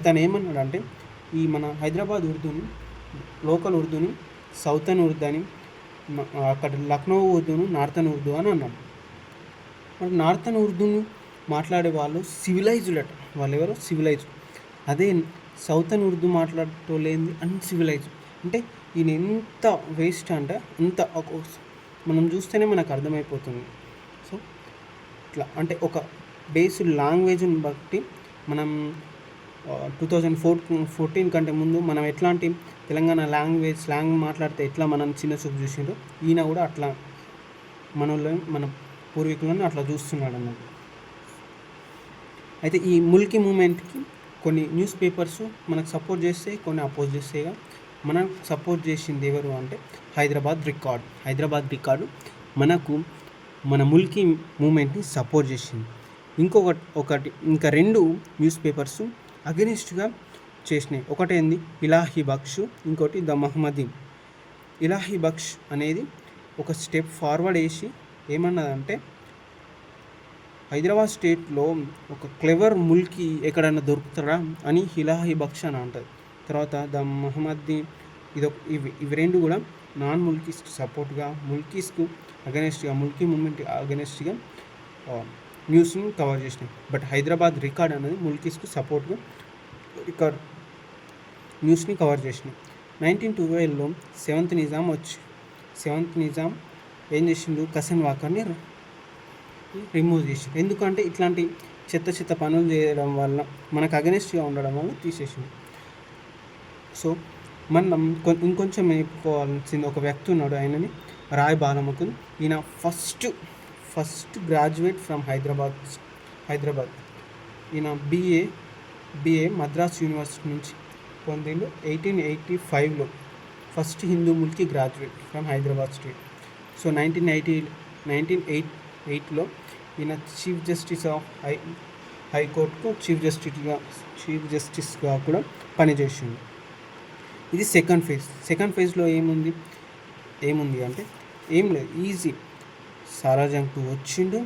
[SPEAKER 1] తను ఏమన్నాడంటే ఈ మన హైదరాబాద్ ఉర్దూని, లోకల్ ఉర్దూని సౌతర్న్ ఉర్దూ అని, అక్కడ లక్నో ఉర్దూను నార్థన్ ఉర్దూ అని అన్నాడు. మరి నార్థన్ ఉర్దూను మాట్లాడే వాళ్ళు సివిలైజ్డ్ అట. వాళ్ళు ఎవరు? సివిలైజ్డ్. అదే సౌతర్న్ ఉర్దూ మాట్లాడటోలేంది అన్సివిలైజ్డ్. అంటే ఈయన ఎంత వేస్ట్ అంటే అంత మనం చూస్తేనే మనకు అర్థమైపోతుంది. సో ఇట్లా అంటే ఒక బేస్డ్ లాంగ్వేజ్ని బట్టి మనం 2014 కంటే ముందు మనం ఎట్లాంటి తెలంగాణ స్లాంగ్ మాట్లాడితే ఎట్లా మనం చిన్న చూపు చూసిండ్రో ఈయన కూడా అట్లా మన పూర్వీకులను అట్లా చూస్తున్నాడు అన్నట్టు. అయితే ఈ ముల్కీ మూమెంట్కి కొన్ని న్యూస్ పేపర్స్ మనకు సపోర్ట్ చేస్తే, కొన్ని అపోజ్ చేస్తేగా. మనం సపోర్ట్ చేసింది ఎవరు అంటే హైదరాబాద్ రికార్డు మనకు మన ముల్కీ మూమెంట్ని సపోర్ట్ చేసింది. ఇంకా రెండు న్యూస్ పేపర్స్ అగెనిస్ట్గా చేసినాయి. ఒకటేంది ఇలాహీ బక్ష్, ఇంకోటి ద మహమ్మదీన్. ఇలాహీ బక్ష్ అనేది ఒక స్టెప్ ఫార్వర్డ్ వేసి ఏమన్నదంటే హైదరాబాద్ స్టేట్లో ఒక క్లెవర్ ముల్కీ ఎక్కడన్నా దొరుకుతారా అని ఇలాహీ బక్ష్ అని అంటుంది. తర్వాత ద మహమ్మదీన్, ఇవి రెండు కూడా నాన్ ముల్కీస్కి సపోర్ట్గా, ముల్కీస్కు అగెనెస్ట్గా, ముల్కీ మూమెంట్ అగెనెస్ట్గా న్యూస్ని కవర్ చేసినాయి. బట్ హైదరాబాద్ రికార్డ్ అనేది ముల్కీస్కు సపోర్ట్గా న్యూస్ని కవర్ చేసినాయి. 1912లో సెవెంత్ నిజాం ఏం చేసిండు? కసన్వాకర్ని రిమూవ్ చేసిండు. ఎందుకంటే ఇట్లాంటి చెత్త పనులు చేయడం వల్ల, మనకు అగెనెస్ట్గా ఉండడం వల్ల తీసేసిండు. సో మనం ఇంకొంచెం నేర్చుకోవాల్సింది ఒక వ్యక్తి ఉన్నాడు, ఆయనని రాయ్ బాలముకుంద్. ఈయన ఫస్ట్ గ్రాడ్యుయేట్ ఫ్రమ్ హైదరాబాద్. ఈయన బిఏ మద్రాస్ యూనివర్సిటీ నుంచి పొందిండు. 1885లో first Hindu mulki graduate from Hyderabad state. So 1908లో ఈయన చీఫ్ జస్టిస్ ఆఫ్ హైకోర్టుకు చీఫ్ జస్టిస్గా కూడా పనిచేసిండు. ఇది సెకండ్ ఫేజ్లో ఏముంది అంటే ఏం లేదు, ఈజీ. సాలార్జంగ్ వచ్చిండు.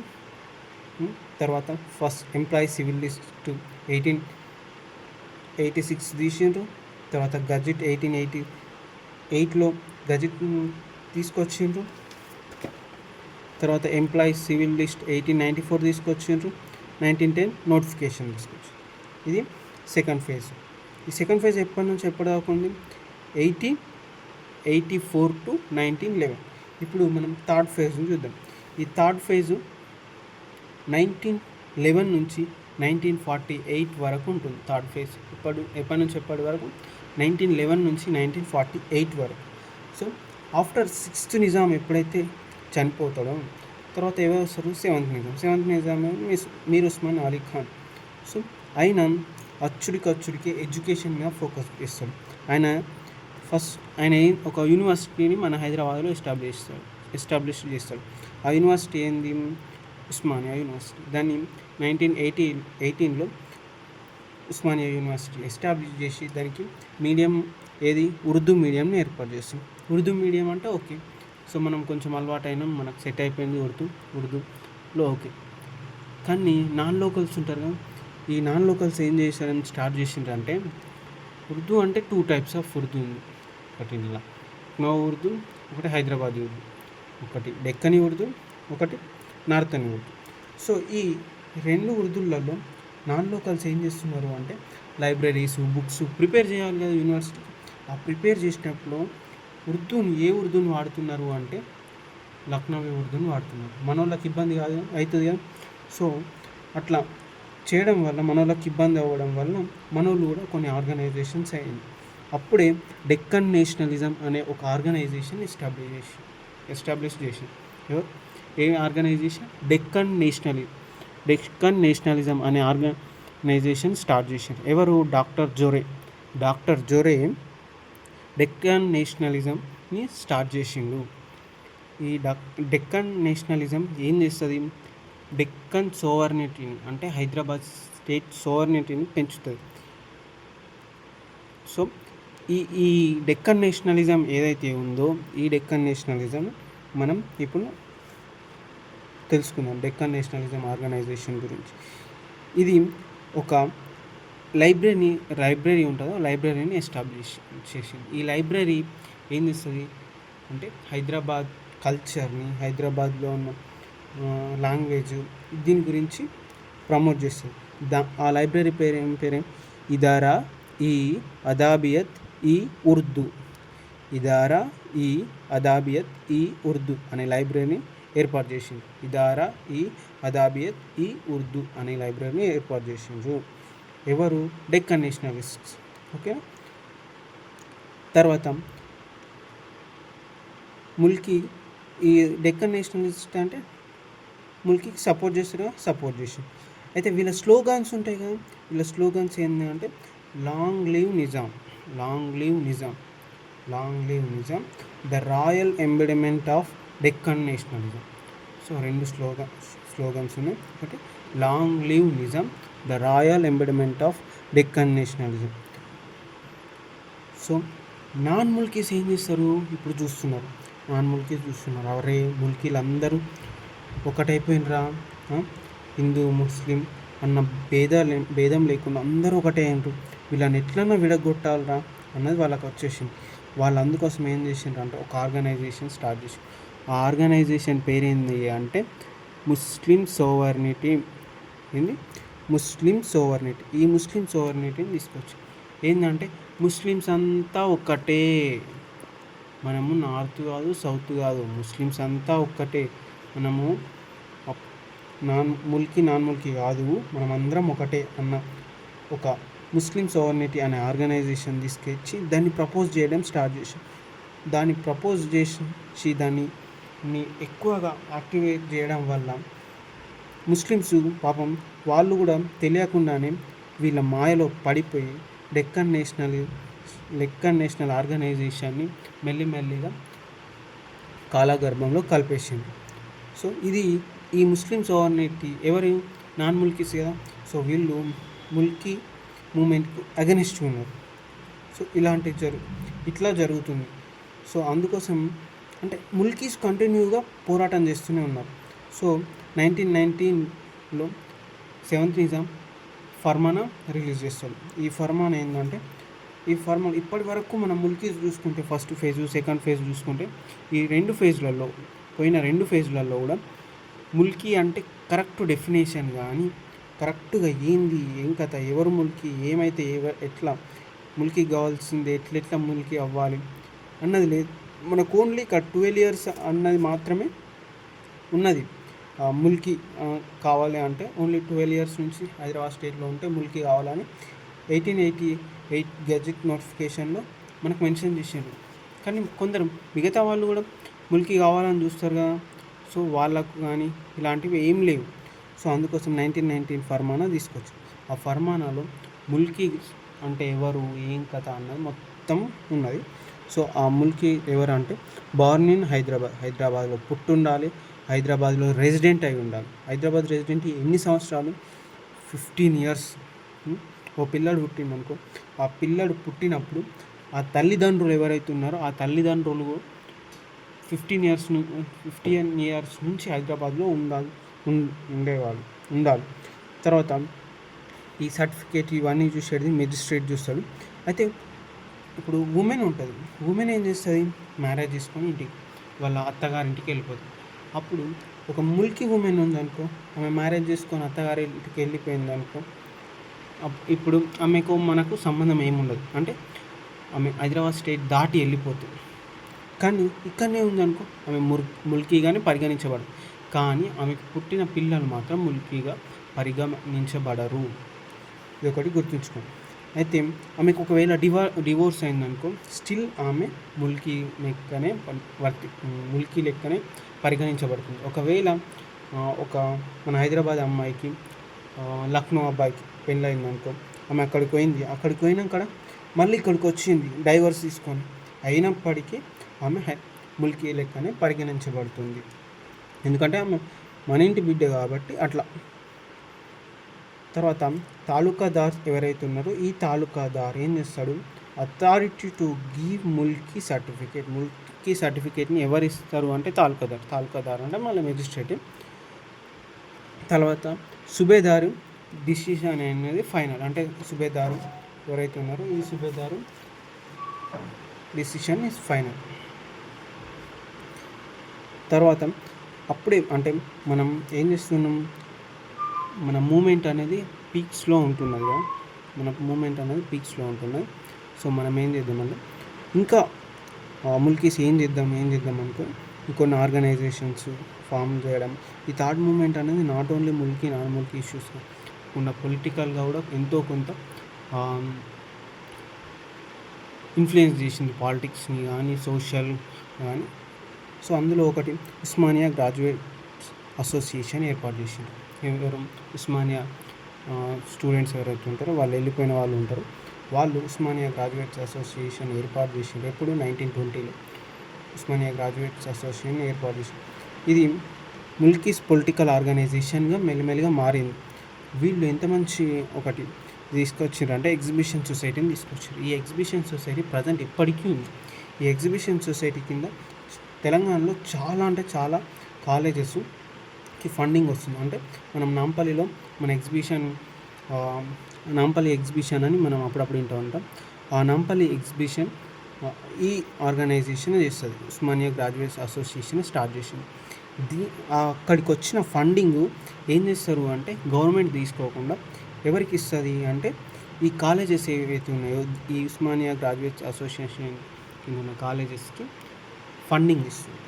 [SPEAKER 1] తర్వాత ఫస్ట్ ఎంప్లాయీ సివిల్ లిస్ట్ 1886 తీసిండ్రు. తర్వాత గజెట్ 1888లో గజెట్ తీసుకొచ్చిండ్రు. తర్వాత ఎంప్లాయీ సివిల్ లిస్ట్ 1894 తీసుకొచ్చిండ్రు. 1910 నోటిఫికేషన్ తీసుకొచ్చిండ్రు. ఇది సెకండ్ ఫేజ్. ఈ సెకండ్ ఫేజ్ ఎప్పటిదాకా ఉంది? 1884 to 1911. ఇప్పుడు మనం థర్డ్ ఫేజ్ని చూద్దాం. ఈ థర్డ్ ఫేజు 1911 నుంచి 1948 వరకు ఉంటుంది. థర్డ్ ఫేజ్ ఎప్పటి నుంచి ఎప్పటి వరకు? 1911 నుంచి 1948 వరకు. సో ఆఫ్టర్ 6th నిజాం ఎప్పుడైతే చనిపోతాడో తర్వాత ఎవరు వస్తారు? సెవెంత్ నిజాం మీర్ ఉస్మాన్ అలీ ఖాన్. సో ఆయన అచ్చుడికి ఎడ్యుకేషన్ మీద ఫోకస్ చేస్తాడు. ఆయన ఒక యూనివర్సిటీని మన హైదరాబాద్లో ఎస్టాబ్లిష్ చేస్తాడు. ఆ యూనివర్సిటీ ఏంది? ఉస్మానియా యూనివర్సిటీ. దాన్ని 1918లో ఉస్మానియా యూనివర్సిటీ ఎస్టాబ్లిష్ చేసి దానికి మీడియం ఏది ఉర్దూ మీడియంని ఏర్పాటు చేస్తుంది. ఉర్దూ మీడియం అంటే ఓకే, సో మనం కొంచెం అలవాటైనా మనకు సెట్ అయిపోయింది ఉర్దూలో ఓకే. కానీ నాన్ లోకల్స్ ఉంటారు కదా, ఈ నాన్ లోకల్స్ ఏం చేశారని స్టార్ట్ చేసిండ్రంటే, ఉర్దూ అంటే 2 టైప్స్ ఆఫ్ ఉర్దూ ఉంది. ఒకటి లక్నో ఉర్దూ, ఒకటి హైదరాబాదీ ఉర్దూ, ఒకటి డెక్కనీ ఉర్దూ, ఒకటి నార్థన్ ఉర్దూ. సో ఈ 2 ఉర్దూలలో నాన్ లోకల్స్ ఏం చేస్తున్నారు అంటే లైబ్రరీస్ బుక్స్ ప్రిపేర్ చేయాలి కదా యూనివర్సిటీ. ఆ ప్రిపేర్ చేసినప్పుడు ఉర్దూని వాడుతున్నారు అంటే లక్నవీ ఉర్దూని వాడుతున్నారు. మన వాళ్ళకి ఇబ్బంది కాదు అవుతుంది కదా. సో అట్లా చేయడం వల్ల మన వాళ్ళకి ఇబ్బంది అవ్వడం వల్ల మన వాళ్ళు కూడా కొన్ని ఆర్గనైజేషన్స్ అయ్యింది. అప్పుడే డెక్కన్ నేషనలిజం అనే ఒక ఆర్గనైజేషన్ ఎస్టాబ్లిష్ చేసి ఏ ఆర్గనైజేషన్ డెక్కన్ నేషనలిజం అనే ఆర్గనైజేషన్ స్టార్ట్ చేశారు. ఎవరు? డాక్టర్ జోరే డెక్కన్ నేషనలిజంని స్టార్ట్ చేసిండు. ఈ డెక్కన్ నేషనలిజం ఏం చేస్తుంది? డెక్కన్ సోవర్నిటీని అంటే హైదరాబాద్ స్టేట్ సోవర్నిటీని పెంచుతుంది. సో ఈ డెక్కన్ నేషనలిజం ఏదైతే ఉందో ఈ డెక్కన్ నేషనలిజం మనం ఇప్పుడు తెలుసుకుందాం. డెక్కన్ నేషనలిజం ఆర్గనైజేషన్ గురించి. ఇది ఒక లైబ్రరీ ఉంటుందో లైబ్రరీని ఎస్టాబ్లిష్ చేసింది. ఈ లైబ్రరీ ఏం చేస్తుంది అంటే హైదరాబాద్ కల్చర్ని, హైదరాబాద్లో ఉన్న లాంగ్వేజ్ దీని గురించి ప్రమోట్ చేస్తుంది. ఆ లైబ్రరీ పేరేం ఇదారా ఈ అదాబియత్ ఈ ఉర్దూ. ఇదారా ఈ అదాబియత్ ఈ ఉర్దూ అనే లైబ్రరీని ఏర్పాటు చేసింది. ఇదారా ఈ అదాబియత్ ఈ ఉర్దూ అనే లైబ్రరీని ఏర్పాటు చేసిండ్రు. ఎవరు? డెక్కన్ నేషనలిస్ట్స్. ఓకే. తర్వాత ముల్కీ. ఈ డెక్కన్ నేషనలిస్ట్ అంటే ముల్కీకి సపోర్ట్ చేసి అయితే వీళ్ళ స్లోగాన్స్ ఉంటాయి కదా. వీళ్ళ స్లోగాన్స్ ఏంటంటే long live Nizam, the royal embodiment of Deccan nationalism. So 2 slogans ఉన్నాయి. ఒకటి long live Nizam, the royal embodiment of Deccan nationalism. So non Mulkis ఏం చేస్తారు? ఇప్పుడు చూస్తున్నారు అవరే ముల్కీలు ఒకటైపోయినరా. హిందూ ముస్లిం అన్న భేదం లేకుండా అందరూ ఒకటే అంటారు. వీళ్ళని ఎట్లన్నా విడగొట్టాలరా అన్నది వాళ్ళకి వచ్చేసింది. వాళ్ళు అందుకోసం ఏం చేసిండ్రు అంటే ఒక ఆర్గనైజేషన్ స్టార్ట్ చేసి, ఆ ఆర్గనైజేషన్ పేరేంది అంటే ముస్లిం సోవర్నిటీ. ఈ ముస్లిం సోవర్నిటీని తీసుకొచ్చి ఏంటంటే ముస్లిమ్స్ అంతా ఒక్కటే, మనము నార్త్ కాదు సౌత్ కాదు, ముస్లిమ్స్ అంతా ఒక్కటే, మనము నాన్ ముల్కీ కాదు, మనమందరం ఒకటే అన్న ఒక ముస్లిం సోవర్నిటీ అనే ఆర్గనైజేషన్ తీసుకొచ్చి దాన్ని ప్రపోజ్ చేయడం స్టార్ట్ చేశాం. దాన్ని ఎక్కువగా యాక్టివేట్ చేయడం వల్ల ముస్లిమ్స్ పాపం వాళ్ళు కూడా తెలియకుండానే వీళ్ళ మాయలో పడిపోయి డెక్కన్ నేషనల్ ఆర్గనైజేషన్ని మెల్లిమెల్లిగా కాలగర్భంలో కలిపేసింది. సో ఇది ఈ ముస్లిం సోవర్నిటీ ఎవరు? నాన్ ముల్కీస్ కదా. సో వీళ్ళు ముల్కీ మూమెంట్కి అగెనిస్ట్ ఉన్నారు. సో ఇట్లా జరుగుతుంది. సో అందుకోసం అంటే ముల్కీస్ కంటిన్యూగా పోరాటం చేస్తూనే ఉన్నారు. సో 1919లో 7th నిజాం ఫర్మానా రిలీజ్ చేస్తారు. ఈ ఫర్మానా ఏంటంటే ఇప్పటి వరకు మనం ముల్కీస్ చూసుకుంటే ఫస్ట్ ఫేజ్ సెకండ్ ఫేజ్ చూసుకుంటే ఈ 2 ఫేజ్లలో కూడా ముల్కీ అంటే కరెక్ట్ డెఫినేషన్ కానీ కరెక్ట్గా ఏం కథ, ఎవరు ముల్కీ, ఏమైతే ఎట్లా ముల్కీ కావాల్సిందే, ఎట్లా ముల్కీ అవ్వాలి అన్నది లేదు. మనకు ఓన్లీ 12 years అన్నది మాత్రమే ఉన్నది. ముల్కీ కావాలి అంటే ఓన్లీ 12 years నుంచి హైదరాబాద్ స్టేట్లో ఉంటే ముల్కీ కావాలని 1888 గెజెట్ నోటిఫికేషన్లో మనకు మెన్షన్ చేసారు. కానీ కొందరు మిగతా వాళ్ళు కూడా ముల్కీ కావాలని చూస్తారు కదా. సో వాళ్ళకు కానీ ఇలాంటివి ఏం లేవు. సో అందుకోసం 1919 ఫర్మానా తీసుకొచ్చు. ఆ ఫర్మానాలో ముల్కీ అంటే ఎవరు, ఏం కథ అన్నది మొత్తం ఉన్నది. సో ఆ ముల్కీ ఎవరు అంటే బార్న్ ఇన్ హైదరాబాద్లో పుట్టుండాలి, హైదరాబాద్లో రెసిడెంట్ అయి ఉండాలి. హైదరాబాద్ రెసిడెంట్ ఎన్ని సంవత్సరాలు? 15 years. ఓ పిల్లాడు పుట్టిండనుకో, ఆ పిల్లాడు పుట్టినప్పుడు ఆ తల్లిదండ్రులు ఎవరైతే ఉన్నారో ఆ తల్లిదండ్రులు 15 ఇయర్స్ నుంచి హైదరాబాద్లో ఉండేవాళ్ళు ఉండాలి. తర్వాత ఈ సర్టిఫికేట్ ఇవన్నీ చూసేది మెజిస్ట్రేట్ చూస్తాడు. అయితే ఇప్పుడు ఉమెన్ ఉంటుంది, ఉమెన్ ఏం చేస్తుంది, మ్యారేజ్ చేసుకొని ఇంటికి వాళ్ళ అత్తగారింటికి వెళ్ళిపోతుంది. అప్పుడు ఒక ముల్కీ ఉమెన్ ఉందనుకో, ఆమె మ్యారేజ్ చేసుకొని అత్తగారి ఇంటికి వెళ్ళిపోయింది అనుకో, ఇప్పుడు ఆమెకు మనకు సంబంధం ఏముండదు. అంటే ఆమె హైదరాబాద్ స్టేట్ దాటి వెళ్ళిపోతుంది. కానీ ఇక్కడనే ఉందనుకో, ఆమె ముల్కీగానే పరిగణించబడదు. కానీ ఆమెకు పుట్టిన పిల్లలు మాత్రం ముల్కీగా పరిగణించబడరు. ఇది ఒకటి గుర్తుంచుకోండి. అయితే ఆమెకు ఒకవేళ డివోర్స్ అయిందనుకో, స్టిల్ ఆమె ముల్కీ లెక్కనే పరిగణించబడుతుంది. ఒకవేళ ఒక మన హైదరాబాద్ అమ్మాయికి లక్నో అబ్బాయికి పెళ్ళయిందనుకో, ఆమె అక్కడికి పోయినాక మళ్ళీ ఇక్కడికి వచ్చింది డైవర్స్ తీసుకొని, అయినప్పటికీ ఆమె ముల్కీ లెక్కనే పరిగణించబడుతుంది. ఎందుకంటే ఆమె మన ఇంటి బిడ్డ కాబట్టి అట్లా. తర్వాత తాలూకాదార్ ఎవరైతే ఉన్నారో, ఈ తాలూకాదార్ ఏం చేస్తాడు, అథారిటీ టు గివ్ ముల్కీ సర్టిఫికేట్ని ఎవరు ఇస్తారు అంటే తాలూకాదార్ అంటే మళ్ళీ మెజిస్ట్రేటివ్. తర్వాత సుబేదారు డిసిషన్ అనేది ఫైనల్. అంటే సుబేదారు ఎవరైతే ఉన్నారో ఈ సుబేదారు డిసిషన్ ఇస్ ఫైనల్. తర్వాత అప్పుడే అంటే మనం ఏం చేస్తున్నాం, మన మూమెంట్ అనేది పీక్స్లో ఉంటున్నది కదా, సో మనం ఏం చేద్దామంటే ఇంకా ముల్కీస్ ఏం చేద్దాం అనుకో, ఇంకొన్ని ఆర్గనైజేషన్స్ ఫామ్ చేయడం. ఈ థర్డ్ మూమెంట్ అనేది not only non Mulki issues ఉన్న పొలిటికల్గా కూడా ఎంతో కొంత ఇన్ఫ్లుయెన్స్ చేసింది పాలిటిక్స్ని కానీ సోషల్ కానీ. సో అందులో ఒకటి ఉస్మానియా గ్రాడ్యుయేట్ అసోసియేషన్ ఏర్పాటు చేసింది. ఎవరు ఉస్మానియా స్టూడెంట్స్ ఎవరైతే ఉంటారో వాళ్ళు వెళ్ళిపోయిన వాళ్ళు ఉంటారు, వాళ్ళు ఉస్మానియా గ్రాడ్యుయేట్స్ అసోసియేషన్ ఏర్పాటు చేసింది. ఎప్పుడు 1920లో ఉస్మానియా గ్రాడ్యుయేట్స్ అసోసియేషన్ ఏర్పాటు చేసింది. ఇది ముల్కీస్ పొలిటికల్ ఆర్గనైజేషన్గా మెల్లిమెల్లిగా మారింది. వీళ్ళు ఎంత మంచి ఒకటి తీసుకొచ్చారు అంటే ఎగ్జిబిషన్ సొసైటీని తీసుకొచ్చారు. ఈ ఎగ్జిబిషన్ సొసైటీ ప్రజెంట్ ఇప్పటికీ ఉంది. ఈ ఎగ్జిబిషన్ సొసైటీ కింద తెలంగాణలో చాలా కాలేజెస్కి ఫండింగ్ వస్తుంది. అంటే మనం నాంపల్లిలో మన నాంపల్లి ఎగ్జిబిషన్ అని మనం అప్పుడప్పుడు వింటూ ఉంటాం. ఆ నాంపల్లి ఎగ్జిబిషన్ ఈ ఆర్గనైజేషన్ చేస్తుంది. ఉస్మానియా గ్రాడ్యుయేట్స్ అసోసియేషన్ స్టార్ట్ చేసింది. అక్కడికి వచ్చిన ఫండింగ్ ఏం చేస్తారు అంటే గవర్నమెంట్ తీసుకోకుండా ఎవరికి ఇస్తుంది అంటే ఈ కాలేజెస్ ఏవైతే ఉన్నాయో ఈ ఉస్మానియా గ్రాడ్యుయేట్స్ అసోసియేషన్ కింద ఉన్న కాలేజెస్కి ఫండింగ్ ఇస్తుంది.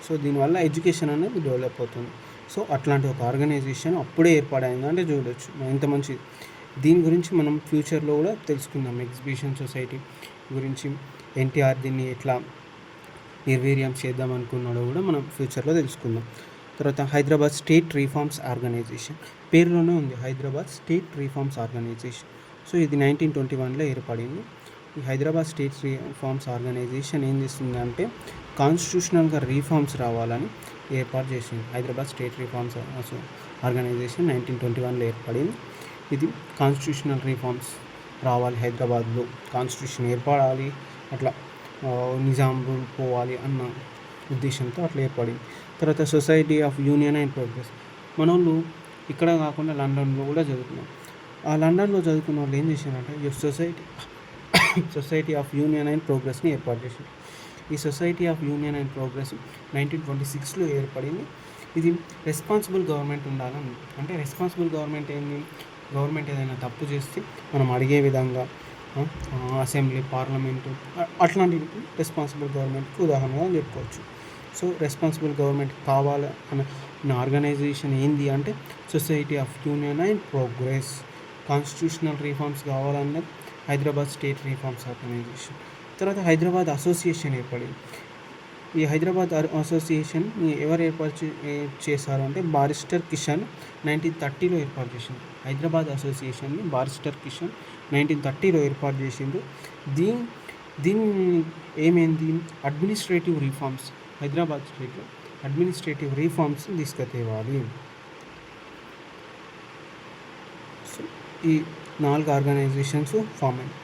[SPEAKER 1] సో దీనివల్ల ఎడ్యుకేషన్ అనేది డెవలప్ అవుతుంది. సో అట్లాంటి ఒక ఆర్గనైజేషన్ అప్పుడే ఏర్పాటైంది అంటే చూడొచ్చు ఎంత మంచిది. దీని గురించి మనం ఫ్యూచర్లో కూడా తెలుసుకుందాం. ఎగ్జిబిషన్ సొసైటీ గురించి ఎన్టీఆర్ దీన్ని ఎట్లా నిర్వీర్యం చేద్దాం అనుకున్నాడో కూడా మనం ఫ్యూచర్లో తెలుసుకుందాం. తర్వాత హైదరాబాద్ స్టేట్ రిఫార్మ్స్ ఆర్గనైజేషన్ పేరులోనే ఉంది, Hyderabad state reforms organisation. So ఇది 1921లో ఏర్పడింది. ఈ హైదరాబాద్ స్టేట్ రిఫార్మ్స్ ఆర్గనైజేషన్ ఏం చేస్తుంది అంటే కాన్స్టిట్యూషనల్గా రిఫార్మ్స్ రావాలని ఏర్పాటు చేసింది. హైదరాబాద్ స్టేట్ రిఫార్మ్స్ ఆర్గనైజేషన్ 1921లో ఏర్పడింది. ఇది కాన్స్టిట్యూషనల్ రిఫార్మ్స్ రావాలి, హైదరాబాద్లో కాన్స్టిట్యూషన్ ఏర్పడాలి, అట్లా నిజాం రూల్ పోవాలి అన్న ఉద్దేశంతో అట్లా ఏర్పడింది. తర్వాత society of union and progress, మన వాళ్ళు ఇక్కడ కాకుండా లండన్లో కూడా చదువుకున్నాం. ఆ లండన్లో చదువుకున్న వాళ్ళు ఏం చేశారంటే ఈ సొసైటీ ఆఫ్ యూనియన్ అండ్ ప్రోగ్రెస్ని ఏర్పాటు చేశారు. ఈ society of union and progress 1926లో ఏర్పడింది. ఇది రెస్పాన్సిబుల్ గవర్నమెంట్ ఉండాలని, అంటే రెస్పాన్సిబుల్ గవర్నమెంట్ ఏంటి, గవర్నమెంట్ ఏదైనా తప్పు చేస్తే మనం అడిగే విధంగా అసెంబ్లీ పార్లమెంటు అట్లాంటి రెస్పాన్సిబుల్ గవర్నమెంట్కి ఉదాహరణగా చెప్పుకోవచ్చు. సో రెస్పాన్సిబుల్ గవర్నమెంట్ కావాలి అన్న ఆర్గనైజేషన్ ఏంది అంటే society of union and progress. Constitutional reforms కావాలన్నది హైదరాబాద్ స్టేట్ రిఫార్మ్స్ ఆర్గనైజేషన్. తర్వాత హైదరాబాద్ అసోసియేషన్ ఏర్పడింది. ఈ హైదరాబాద్ అసోసియేషన్ ఎవరు ఏర్పాటు చేశారు అంటే బారిస్టర్ కిషన్ 1930లో ఏర్పాటు చేసింది. హైదరాబాద్ అసోసియేషన్ని బారిస్టర్ కిషన్ 1930లో ఏర్పాటు చేసిండు. దీని ఏమైంది, అడ్మినిస్ట్రేటివ్ రిఫార్మ్స్, హైదరాబాద్ స్టేట్లో అడ్మినిస్ట్రేటివ్ రిఫార్మ్స్ తీసుకుతేవాలి. సో ఈ 4 ఆర్గనైజేషన్స్ ఫామ్ అయ్యాయి.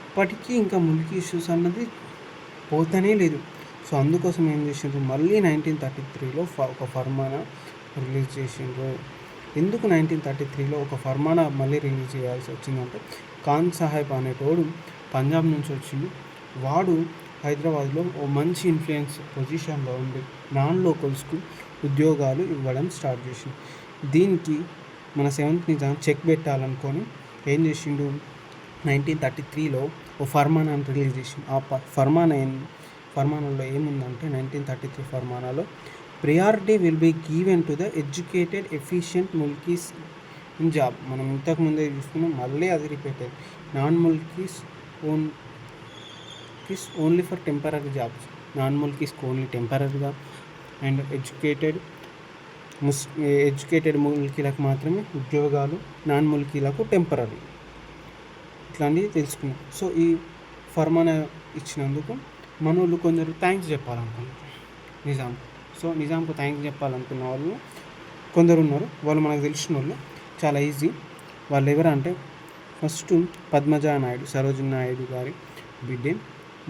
[SPEAKER 1] ఇప్పటికీ ఇంకా ముల్కీ ఇష్యూస్ అన్నది పోతూనే లేదు. సో అందుకోసం ఏం చేసిండ్రు, మళ్ళీ 1933లో ఒక ఫర్మానా రిలీజ్ చేసిండ్రు. ఎందుకు 1933లో ఒక ఫర్మానా మళ్ళీ రిలీజ్ చేయాల్సి వచ్చిందంటే, ఖాన్ సాహెబ్ అనేటోడు పంజాబ్ నుంచి వచ్చిండు. వాడు హైదరాబాద్లో ఓ మంచి ఇన్ఫ్లుయెన్స్ పొజిషన్లో ఉండి నాన్ లోకల్స్కు ఉద్యోగాలు ఇవ్వడం స్టార్ట్ చేసిండు. దీనికి మన 7th నిజాం చెక్ పెట్టాలనుకొని ఏం చేసిండు, 1933లో ఓ ఫర్మానాను రిలీజ్ చేసిండు. ఆ ఫర్మానాలో ఏముందంటే 1933 ఫర్మానాలో priority will be given to the educated efficient Mulkis in job. మనం ఇంతకుముందే చూసుకున్నాం, మళ్ళీ అది రిపీట్ అయ్యింది. Non Mulkis only for temporary jobs, non ముల్కీస్కి ఓన్లీ టెంపరరీగా, అండ్ ఎడ్యుకేటెడ్ ముల్కీలకు మాత్రమే ఉద్యోగాలు, నాన్ ముల్కీలకు టెంపరరీ, ఇట్లాంటివి తెలుసుకున్నాం. సో ఈ ఫర్మానా ఇచ్చినందుకు మనోళ్ళు కొందరు థ్యాంక్స్ చెప్పాలనుకున్నారు నిజాం. సో నిజాంకు థ్యాంక్స్ చెప్పాలనుకున్న వాళ్ళు కొందరు ఉన్నారు. వాళ్ళు మనకు తెలిసిన వాళ్ళు, చాలా ఈజీ. వాళ్ళు ఎవరంటే, ఫస్ట్ పద్మజా నాయుడు, సరోజిని నాయుడు గారి బిడ్డే.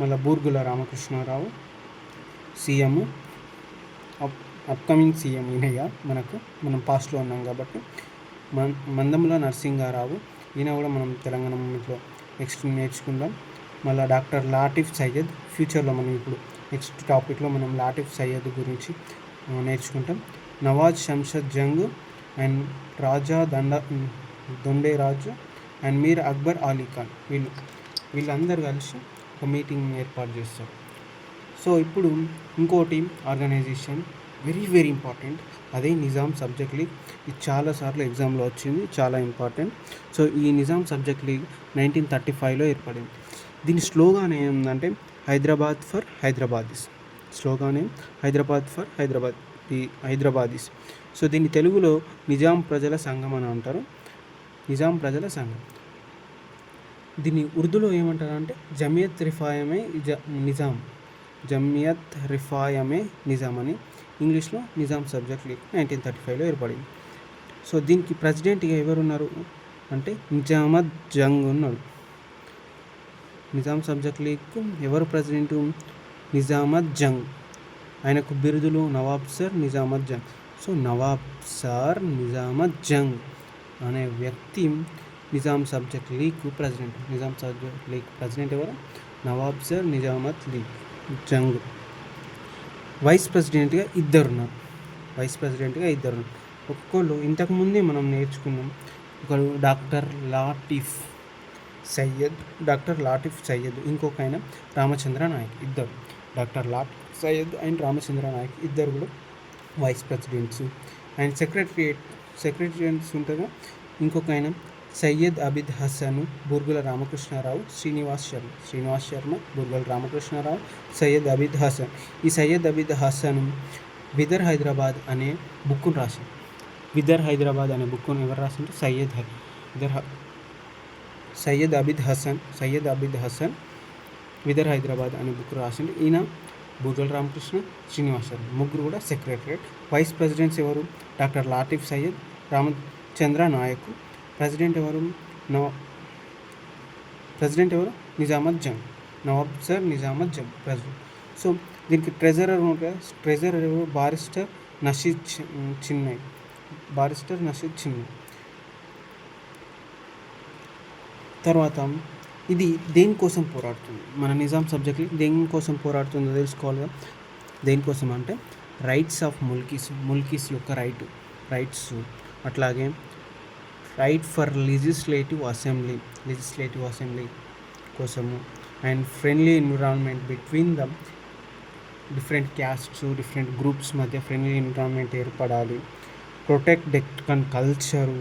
[SPEAKER 1] మళ్ళీ Burgula Ramakrishna Rao CM, upcoming CM ఈయనగా మనం పాస్ట్లో ఉన్నాం కాబట్టి. మందముల నరసింహారావు, ఈయన కూడా మనం తెలంగాణ మూమెంట్లో నెక్స్ట్ నేర్చుకుందాం. మళ్ళీ డాక్టర్ లాటిఫ్ సయ్యద్, ఫ్యూచర్లో మనం ఇప్పుడు నెక్స్ట్ టాపిక్లో మనం లాటిఫ్ సయ్యద్ గురించి నేర్చుకుంటాం. నవాజ్ శంషద్ జంగ్ అండ్ రాజా దొండే రాజు అండ్ మీర్ అక్బర్ అలీ ఖాన్, వీళ్ళందరూ కలిసి ఒక మీటింగ్ ఏర్పాటు చేస్తారు. సో ఇప్పుడు ఇంకోటి ఆర్గనైజేషన్ వెరీ వెరీ ఇంపార్టెంట్, అదే నిజాం సబ్జెక్ట్ లీగ్. ఇది చాలాసార్లు ఎగ్జామ్లో వచ్చింది, చాలా ఇంపార్టెంట్. సో ఈ నిజాం సబ్జెక్ట్ లీగ్ 1935లో ఏర్పడింది. దీని స్లోగాన్ ఏముందంటే, హైదరాబాద్ ఫర్ హైదరాబాదీస్. స్లోగాన్ ఏం, హైదరాబాద్ ఫర్ హైదరాబాదీస్. సో దీన్ని తెలుగులో నిజాం ప్రజల సంఘం అని అంటారు, నిజాం ప్రజల సంఘం. దీన్ని ఉర్దూలో ఏమంటారంటే జమియత్ రిఫాయమే నిజాం, జమియత్ రిఫాయమే నిజాం అని. ఇంగ్లీష్లో నిజాం సబ్జెక్ట్ లీగ్ 1935లో ఏర్పడింది. సో దీనికి ప్రెసిడెంట్గా ఎవరున్నారు అంటే నిజామత్ జంగ్ ఉన్నాడు. నిజాం సబ్జెక్ట్ లీగ్కు ఎవరు ప్రెసిడెంటు, నిజామత్ జంగ్. ఆయనకు బిరుదులు Nawab sir Nizamat Jung. So Nawab sir Nizamat Jung అనే వ్యక్తి Nizam subject league president. Nizam subject league president ఎవరు, Nawab sir Nizamat league Jung. Vice ప్రెసిడెంట్గా ఇద్దరున్నారు. ఒక్కొక్కళ్ళు ఇంతకుముందే మనం నేర్చుకున్నాం. ఒకరు డాక్టర్ లాటిఫ్ సయ్యద్, ఇంకొక ఆయన రామచంద్ర నాయక్. ఇద్దరు, డాక్టర్ లాటిఫ్ సయ్యద్ అండ్ రామచంద్ర నాయక్, ఇద్దరు కూడా వైస్ ప్రెసిడెంట్స్. అండ్ సెక్రటరీస్ ఉంటారు. ఇంకొక ఆయన సయ్యద్ అబిద్ హసన్, బూర్గుల రామకృష్ణారావు, శ్రీనివాస్ శర్మ, బూర్గుల రామకృష్ణారావు, సయ్యద్ అబిద్ హసన్. ఈ సయ్యద్ అబిద్ హసన్ విదర్ హైదరాబాద్ అనే బుక్ను రాశారు. విదర్ హైదరాబాద్ అనే బుక్ను ఎవరు రాసింటే సయ్యద్ అబిద్ హసన్ విదర్ హైదరాబాద్ అనే బుక్ రాసిండు. ఈయన బూర్గుల రామకృష్ణ, శ్రీనివాస్ శర్మ, ముగ్గురు కూడా సెక్రటరేట్. వైస్ ప్రెసిడెంట్స్ ఎవరు, డాక్టర్ లాటిఫ్ సయ్యద్, రామచంద్ర నాయక్. ప్రెసిడెంట్ ఎవరు, Nizamat Jung, Nawab sir Nizamat Jung president. So దీనికి ట్రెజరర్ ఉంటారు. ట్రెజరర్ ఎవరు, బారిస్టర్ నషీద్ చిన్నయ్. తర్వాత ఇది దేనికోసం పోరాడుతుంది, మన నిజాం సబ్జెక్ట్ దేనికోసం పోరాడుతుందో తెలుసుకోవాలి కదా. దేనికోసం అంటే రైట్స్ ఆఫ్ ముల్కీస్ యొక్క రైట్స్, అట్లాగే రైట్ ఫర్ లెజిస్లేటివ్ అసెంబ్లీ కోసము, and friendly environment between the different castes, different groups మధ్య ఫ్రెండ్లీ ఎన్విరాన్మెంట్ ఏర్పడాలి. Protect Deccan culture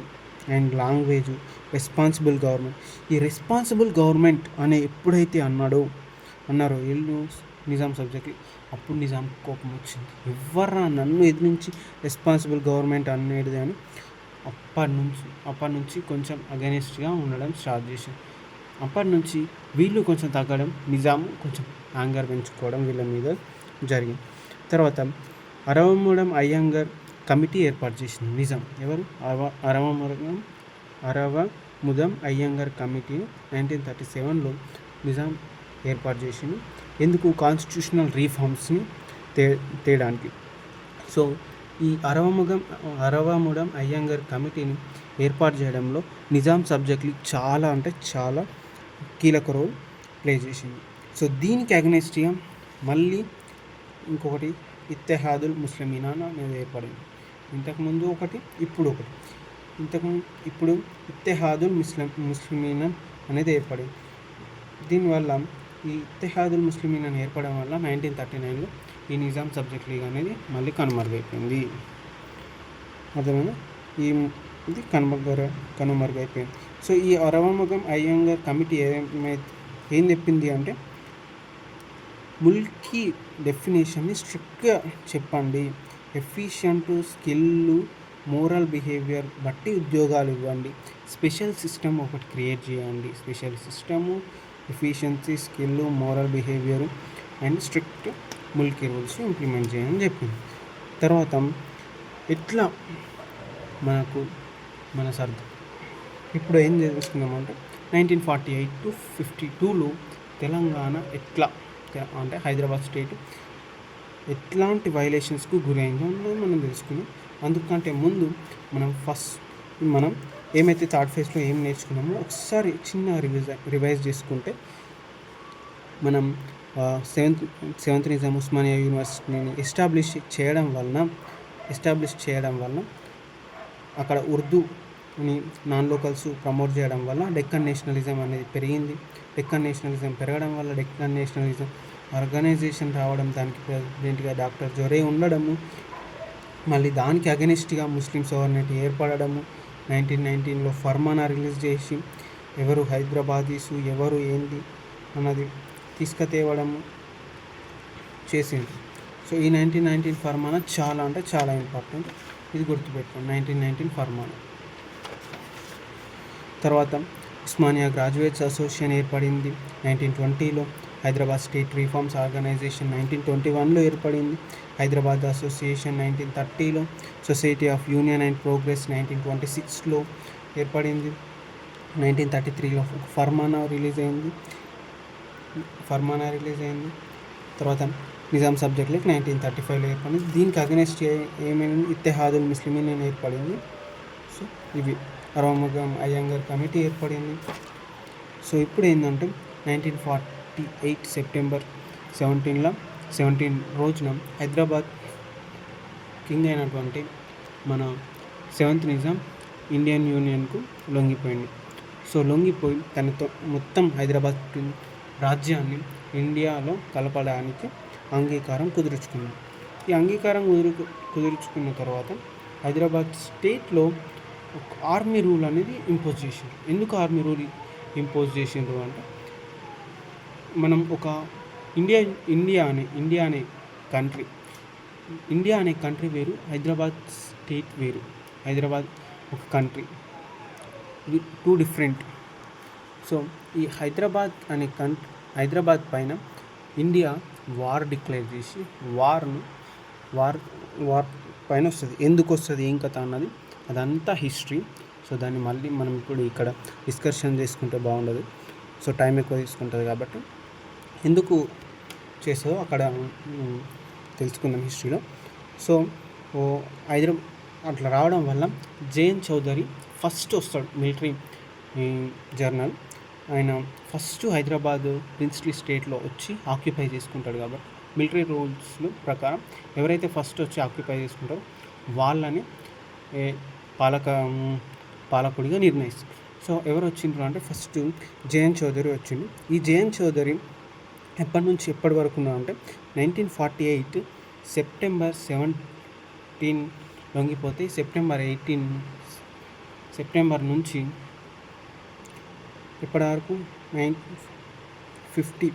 [SPEAKER 1] and language, responsible government. ఈ రెస్పాన్సిబుల్ గవర్నమెంట్ అనే ఎప్పుడైతే అన్నారో వీళ్ళు నిజాం సబ్జెక్ట్, అప్పుడు నిజాం కోపం వచ్చింది. ఎవర్రా నన్ను ఎదిరించి రెస్పాన్సిబుల్ గవర్నమెంట్ అనేది అని అప్పటి నుంచి కొంచెం అగెనిస్ట్గా ఉండడం స్టార్ట్ చేశారు. అప్పటి నుంచి వీళ్ళు కొంచెం తగ్గడం, నిజాం కొంచెం యాంగర్ పెంచుకోవడం వీళ్ళ మీద జరిగింది. తర్వాత అరవముడం అయ్యంగర్ కమిటీ ఏర్పాటు చేసింది నిజాం. ఎవరు, ముదం అయ్యంగర్ కమిటీని 1937లో నిజాం ఏర్పాటు చేసింది. ఎందుకు? కాన్స్టిట్యూషనల్ రీఫార్మ్స్ని తేడానికి. సో ఈ అరవముడం అయ్యంగర్ కమిటీని ఏర్పాటు చేయడంలో నిజాం సబ్జెక్టులు చాలా అంటే చాలా కీలక రోల్ ప్లే చేసింది. సో దీనికి అగెనిస్ట్గా మళ్ళీ ఇంకొకటి ఇత్తెహాదుల్ ముస్లిమీన్ అనేది ఏర్పడింది. ఇంతకుముందు ఒకటి, ఇప్పుడు ఒకటి. ఇప్పుడు ఇత్తెహాదుల్ ముస్లిమీన్ అనేది ఏర్పడింది. దీనివల్ల ఈ ఇత్తెహాదుల్ ముస్లిమీన్ అని ఏర్పడడం వల్ల 1939లో ఈ నిజాం సబ్జెక్ట్ లీగ్ అనేది మళ్ళీ కనుమరుగైపోయింది. అర్థమైనా? ఇది కనుమరుగైపోయింది. సో ఈ అరవముగం అయ్యంగర్ కమిటీ ఏం చెప్పింది అంటే, ముల్కీ డెఫినేషన్ని స్ట్రిక్ట్గా చెప్పండి, ఎఫిషియంట్ స్కిల్, మోరల్ బిహేవియర్ బట్టి ఉద్యోగాలు ఇవ్వండి, స్పెషల్ సిస్టమ్ ఒకటి క్రియేట్ చేయండి, special system, efficiency, skill, moral behaviour and strict Mulki rules implement చేయని చెప్పింది. తర్వాత ఎట్లా మన సర్దు ఇప్పుడు ఏం చేసుకున్నామంటే 1948 to 52లో తెలంగాణ ఎట్లా అంటే హైదరాబాద్ స్టేట్ ఎట్లాంటి వైలేషన్స్కు గురైందో మనం తెలుసుకున్నాం. అందుకంటే ముందు మనం ఏమైతే థర్డ్ ఫేజ్లో ఏం నేర్చుకున్నామో ఒకసారి చిన్న రివైజ్ చేసుకుంటే, మనం సెవెంత్ నిజాం ఉస్మానియా యూనివర్సిటీని ఎస్టాబ్లిష్ చేయడం వలన అక్కడ ఉర్దూని నాన్ లోకల్స్ ప్రమోట్ చేయడం వల్ల డెక్కన్ నేషనలిజం అనేది పెరిగింది. డెక్కన్ నేషనలిజం పెరగడం వల్ల డెక్కన్ నేషనలిజం ఆర్గనైజేషన్ రావడం, దానికి ప్రెసిడెంట్గా డాక్టర్ జొరే ఉండడము, మళ్ళీ దానికి అగెనిస్ట్గా ముస్లిం సోవర్నిటీ ఏర్పడము, 1919లో ఫర్మానా రిలీజ్ చేసి ఎవరు హైదరాబాదీసు ఎవరు ఏంది అన్నది తీసుకుతేవడము చేసింది. సో ఈ 1919 ఫర్మానా చాలా అంటే చాలా ఇంపార్టెంట్, ఇది గుర్తుపెట్టుకోండి. 1919 ఫర్మానా తర్వాత ఉస్మానియా గ్రాడ్యుయేట్స్ అసోసియేషన్ ఏర్పడింది 1920లో. హైదరాబాద్ స్టేట్ రిఫార్మ్స్ ఆర్గనైజేషన్ 1921లో ఏర్పడింది. హైదరాబాద్ అసోసియేషన్ 1930లో. Society of union and progress 1926లో ఏర్పడింది. 1933లో ఫర్మానా రిలీజ్ అయింది. తర్వాత నిజాం సబ్జెక్ట్లోకి 1935లో ఏర్పడింది. దీనికి అగెనిస్ట్ ఏమైనా ఇత్తెహాదుల్ ముస్లిమీన్ అని ఏర్పడింది. సో ఇవి అరవముగం అయ్యంగర్ కమిటీ ఏర్పడింది. సో ఇప్పుడు ఏంటంటే 1948 సెప్టెంబర్ 17 రోజున హైదరాబాద్ కింగ్ అయినటువంటి మన 7th నిజాం ఇండియన్ యూనియన్కు లొంగిపోయింది. సో లొంగిపోయి తనతో మొత్తం హైదరాబాద్ రాజ్యాన్ని ఇండియాలో కలపడానికి అంగీకారం కుదుర్చుకున్నాం. ఈ అంగీకారం కుదుర్చుకున్న తర్వాత హైదరాబాద్ స్టేట్లో ఒక ఆర్మీ రూల్ అనేది ఇంపోజ్ చేసిండ్రు. ఎందుకు ఆర్మీ రూల్ ఇంపోజ్ చేసిండ్రు అంటే, మనం ఒక ఇండియా అనే కంట్రీ వేరు, హైదరాబాద్ స్టేట్ వేరు. హైదరాబాద్ ఒక కంట్రీ, ఇది 2 డిఫరెంట్. సో ఈ హైదరాబాద్ పైన ఇండియా వార్ డిక్లేర్ చేసి వార్ పైన వస్తుంది. ఎందుకు వస్తుంది, ఏం కథ అన్నది అదంతా హిస్టరీ. సో దాన్ని మళ్ళీ మనం ఇప్పుడు ఇక్కడ డిస్కషన్ చేసుకుంటే బాగుండదు. సో టైం ఎక్కువ తీసుకుంటుంది కాబట్టి ఎందుకు చేస్తుందో అక్కడ తెలుసుకుందాం హిస్టరీలో. సో హైదరాబాద్ అట్లా రావడం వల్ల జేఎన్ చౌదరి ఫస్ట్ వస్తాడు, మిలిటరీ జర్నల్. ఆయన ఫస్ట్ హైదరాబాద్ ప్రిన్స్లీ స్టేట్లో వచ్చి ఆక్యుపై చేసుకుంటాడు. కాబట్టి మిలిటరీ రూల్స్ ప్రకారం ఎవరైతే ఫస్ట్ వచ్చి ఆక్యుపై చేసుకుంటారో వాళ్ళని పాలకుడిగా నిర్ణయిస్తారు. సో ఎవరు వచ్చిండ్రు అంటే ఫస్ట్ జేఎన్ చౌదరి వచ్చిండు. ఈ జేఎన్ చౌదరి ఎప్పటి నుంచి ఎప్పటి వరకు ఉన్నా అంటే 1948 సెప్టెంబర్ 17 లొంగిపోతే సెప్టెంబర్ నుంచి ఇప్పటి వరకు 50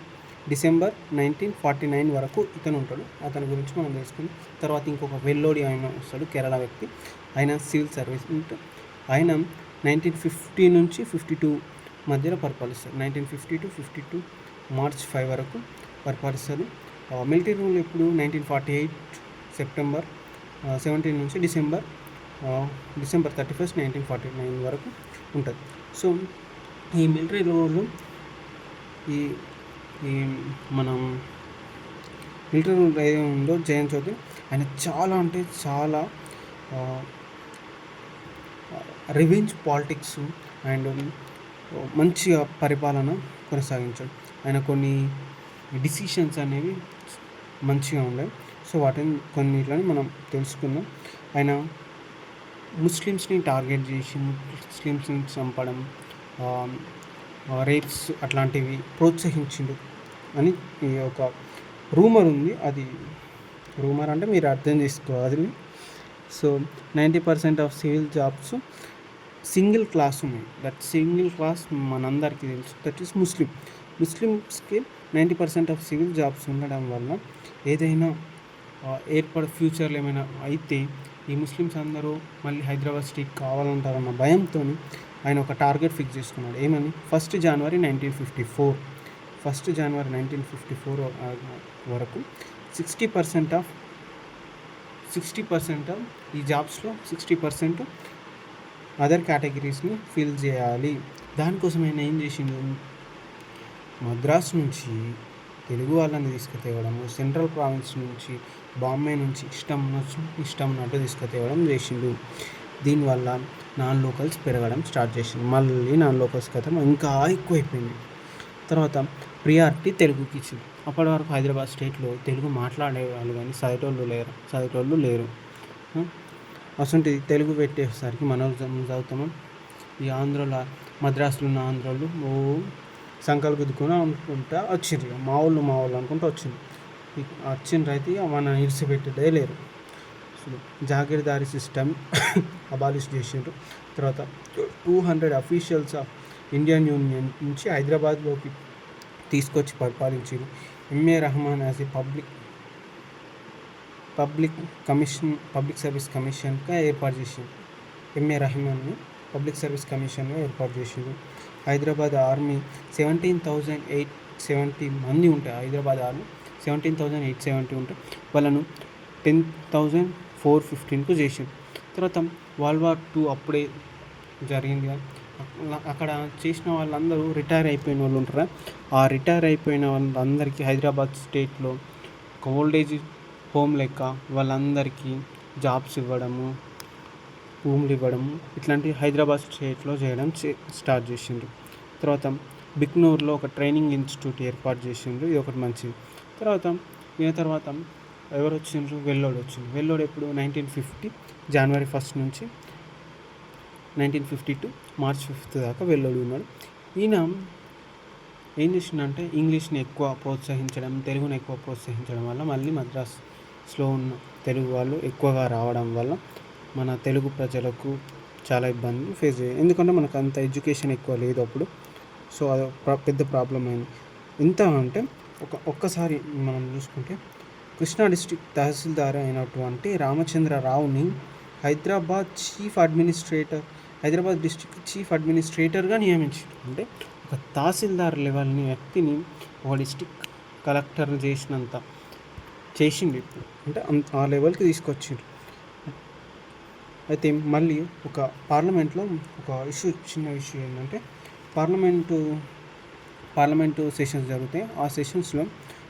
[SPEAKER 1] డిసెంబర్ 1949 వరకు ఇతను ఉంటాడు. అతని గురించి మనం తెలుసుకుని తర్వాత ఇంకొక వెల్లోడి ఆయన వస్తాడు, కేరళ వ్యక్తి. ఆయన సివిల్ సర్వీస్ ఉంటుంది. ఆయన 1950 నుంచి 52 మధ్యలో పరిపాలిస్తారు. 1950 to 52 మార్చ్ 5 వరకు పరిపాలిస్తారు. మిలిటరీ రూల్ ఎప్పుడు 1948 సెప్టెంబర్ 17 నుంచి డిసెంబర్ December 31st, 1949 వరకు ఉంటుంది. సో ఈ మిలిటరీ రూల్ ఈ ఈ మనం మిలిటరీ రూల్ ఏదో ఉందో జయంత్ చౌదరి ఆయన చాలా అంటే చాలా రివెంజ్ పాలిటిక్స్ అండ్ మంచిగా పరిపాలన కొనసాగించాడు. ఆయన కొన్ని డిసిషన్స్ అనేవి మంచిగా ఉన్నాయి. సో వాటిని కొన్నిట్లని మనం తెలుసుకుందాం. ఆయన ముస్లిమ్స్ని టార్గెట్ చేసి ముస్లిమ్స్ని చంపడం, రేప్స్ అట్లాంటివి ప్రోత్సహించిండు అని ఒక రూమర్ ఉంది. అది రూమర్ అంటే మీరు అర్థం చేసుకోవాలి. So 90% of civil jobs single class ఉన్నాయి. దట్ సింగిల్ క్లాస్ మనందరికీ తెలుసు, దట్ ఈస్ ముస్లిమ్స్కి 90% ఆఫ్ సివిల్ జాబ్స్ ఉండడం వల్ల ఏదైనా ఫ్యూచర్లో ఏమైనా అయితే ఈ ముస్లిమ్స్ అందరూ మళ్ళీ హైదరాబాద్ స్టేట్ కావాలంటారన్న భయంతో ఆయన ఒక టార్గెట్ ఫిక్స్ చేసుకున్నాడు. ఏమని? 1 జనవరి 1954 వరకు 60% ఆఫ్ ఈ జాబ్స్లో 60% అదర్ కేటగిరీస్ని ఫిల్ చేయాలి. దానికోసం ఆయన ఏం చేసిండు? మద్రాస్ నుంచి తెలుగు వాళ్ళని తీసుకుతేవడము, సెంట్రల్ ప్రావిన్స్ నుంచి బాంబే నుంచి ఇష్టం ఉన్నట్టు తీసుకుతేవడం చేసిండు. దీనివల్ల నాన్ లోకల్స్ పెరగడం స్టార్ట్ చేసిండు. మళ్ళీ నాన్ లోకల్స్ కథ ఇంకా ఎక్కువైపోయింది. తర్వాత ప్రియారిటీ తెలుగుకి ఇచ్చింది. అప్పటి వరకు హైదరాబాద్ స్టేట్లో తెలుగు మాట్లాడేవాళ్ళు కానీ చదివేటోళ్ళు లేరు. అసలు తెలుగు పెట్టేసరికి మనం చదువుతాము. ఈ ఆంధ్రలో మద్రాసులో ఉన్న ఆంధ్రాలు సంకలు గుద్దుకొని అనుకుంటా వచ్చిండ్రు. మా వాళ్ళు అనుకుంటూ వచ్చింది. వచ్చిండ్రు అయితే మన ఇడిసిపెట్టేదే లేరు. జాగీర్దారీ సిస్టమ్ అబాలిష్ చేసిండ్రు. తర్వాత 200 అఫీషియల్స్ ఆఫ్ ఇండియన్ యూనియన్ నుంచి హైదరాబాద్లోకి తీసుకొచ్చి పరిపాలించారు. MA Rahman as a public service కమిషన్గా ఏర్పాటు చేసింది. ఎంఏ రహమాన్ని పబ్లిక్ సర్వీస్ కమిషన్గా ఏర్పాటు చేసింది. హైదరాబాద్ ఆర్మీ 17,870 మంది ఉంటాయి. హైదరాబాద్ ఆర్మీ 17,870 ఉంటాయి. వాళ్ళను 10,415కు చేసింది. తర్వాత వరల్డ్ వార్ 2 అప్పుడే జరిగింది. అక్కడ చేసిన వాళ్ళందరూ రిటైర్ అయిపోయిన వాళ్ళు ఉంటారా, ఆ రిటైర్ అయిపోయిన వాళ్ళందరికీ హైదరాబాద్ స్టేట్లో ఒక ఓల్డేజ్ హోమ్ లెక్క వాళ్ళందరికీ జాబ్స్ ఇవ్వడము, భూములు ఇవ్వడము ఇట్లాంటి హైదరాబాద్ స్టేట్లో చేయడం స్టార్ట్ చేసిండ్రు. తర్వాత బిక్నూర్లో ఒక ట్రైనింగ్ ఇన్స్టిట్యూట్ ఏర్పాటు చేసిండ్రు. ఇది ఒకటి మంచిది. తర్వాత ఎవరు వచ్చిండ్రు? వెల్లోడు వచ్చింది. వెల్లోడు ఎప్పుడు? 1950 జనవరి 1 నుంచి 1952 మార్చ్ 5 దాకా వెల్లోడు ఉన్నాడు. ఈయన ఏం చేసిండంటే ఇంగ్లీష్ని ఎక్కువ ప్రోత్సహించడం, తెలుగుని ఎక్కువ ప్రోత్సహించడం వల్ల మళ్ళీ మద్రాస్లో ఉన్న తెలుగు వాళ్ళు ఎక్కువగా రావడం వల్ల మన తెలుగు ప్రజలకు చాలా ఇబ్బంది ఫేస్ చేయాలి. ఎందుకంటే మనకు అంత ఎడ్యుకేషన్ ఎక్కువ లేదు అప్పుడు. సో అది పెద్ద ప్రాబ్లం అయింది. ఎంత అంటే ఒక్కసారి మనం చూసుకుంటే కృష్ణా డిస్ట్రిక్ట్ తహసీల్దార్ అయినటువంటి రామచంద్రరావుని హైదరాబాద్ డిస్ట్రిక్ట్ చీఫ్ అడ్మినిస్ట్రేటర్గా నియమించారు. అంటే ఒక తహసీల్దార్ లెవెల్ని వ్యక్తిని ఒక డిస్ట్రిక్ట్ కలెక్టర్ చేసింది ఇప్పుడు. అంటే ఆ లెవెల్కి తీసుకొచ్చిండ్రు. అయితే మళ్ళీ ఒక పార్లమెంట్లో ఒక చిన్న ఇష్యూ ఏంటంటే పార్లమెంటు సెషన్స్ జరుగుతాయి. ఆ సెషన్స్లో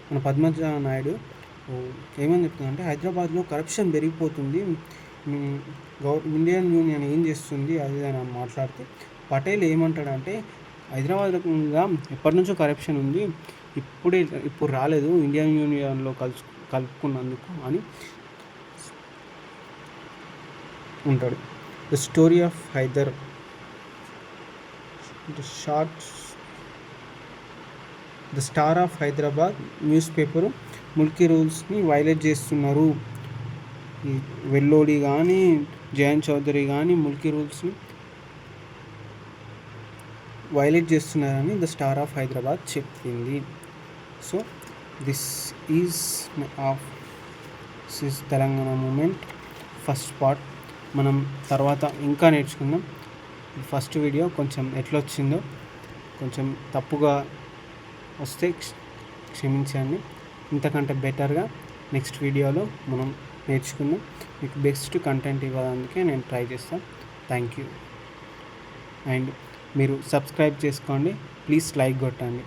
[SPEAKER 1] మన పద్మజ నాయుడు ఏమని చెప్తుందంటే హైదరాబాద్లో కరప్షన్ పెరిగిపోతుంది, ఇండియన్ యూనియన్ ఏం చేస్తుంది అది అని మాట్లాడితే పటేల్ ఏమంటాడంటే హైదరాబాద్లో ఎప్పటి నుంచో కరప్షన్ ఉంది, ఇప్పుడు రాలేదు ఇండియన్ యూనియన్లో కలుపుకున్నందుకు అని ఉంటాడు. The story of the star of Hyderabad newspaper ముల్కీ రూల్స్ని వైలేట్ చేస్తున్నారు. ఈ వెల్లోడి కానీ జయంత్ చౌదరి కానీ ముల్కీ రూల్స్ని వైలేట్ చేస్తున్నారని ద స్టార్ ఆఫ్ హైదరాబాద్ చెప్పింది. So this is Telangana moment first part. మనం తర్వాత ఇంకా నేర్చుకుందాం. ఫస్ట్ వీడియో కొంచెం ఎట్లొచ్చిందో కొంచెం తప్పుగా వస్తే క్షమించండి. ఇంతకంటే బెటర్గా నెక్స్ట్ వీడియోలో మనం నేర్చుకుందాం. మీకు బెస్ట్ కంటెంట్ ఇవ్వడానికే నేను ట్రై చేస్తాను. Thank you. అండ్ మీరు సబ్స్క్రైబ్ చేసుకోండి, ప్లీజ్ లైక్ కొట్టండి.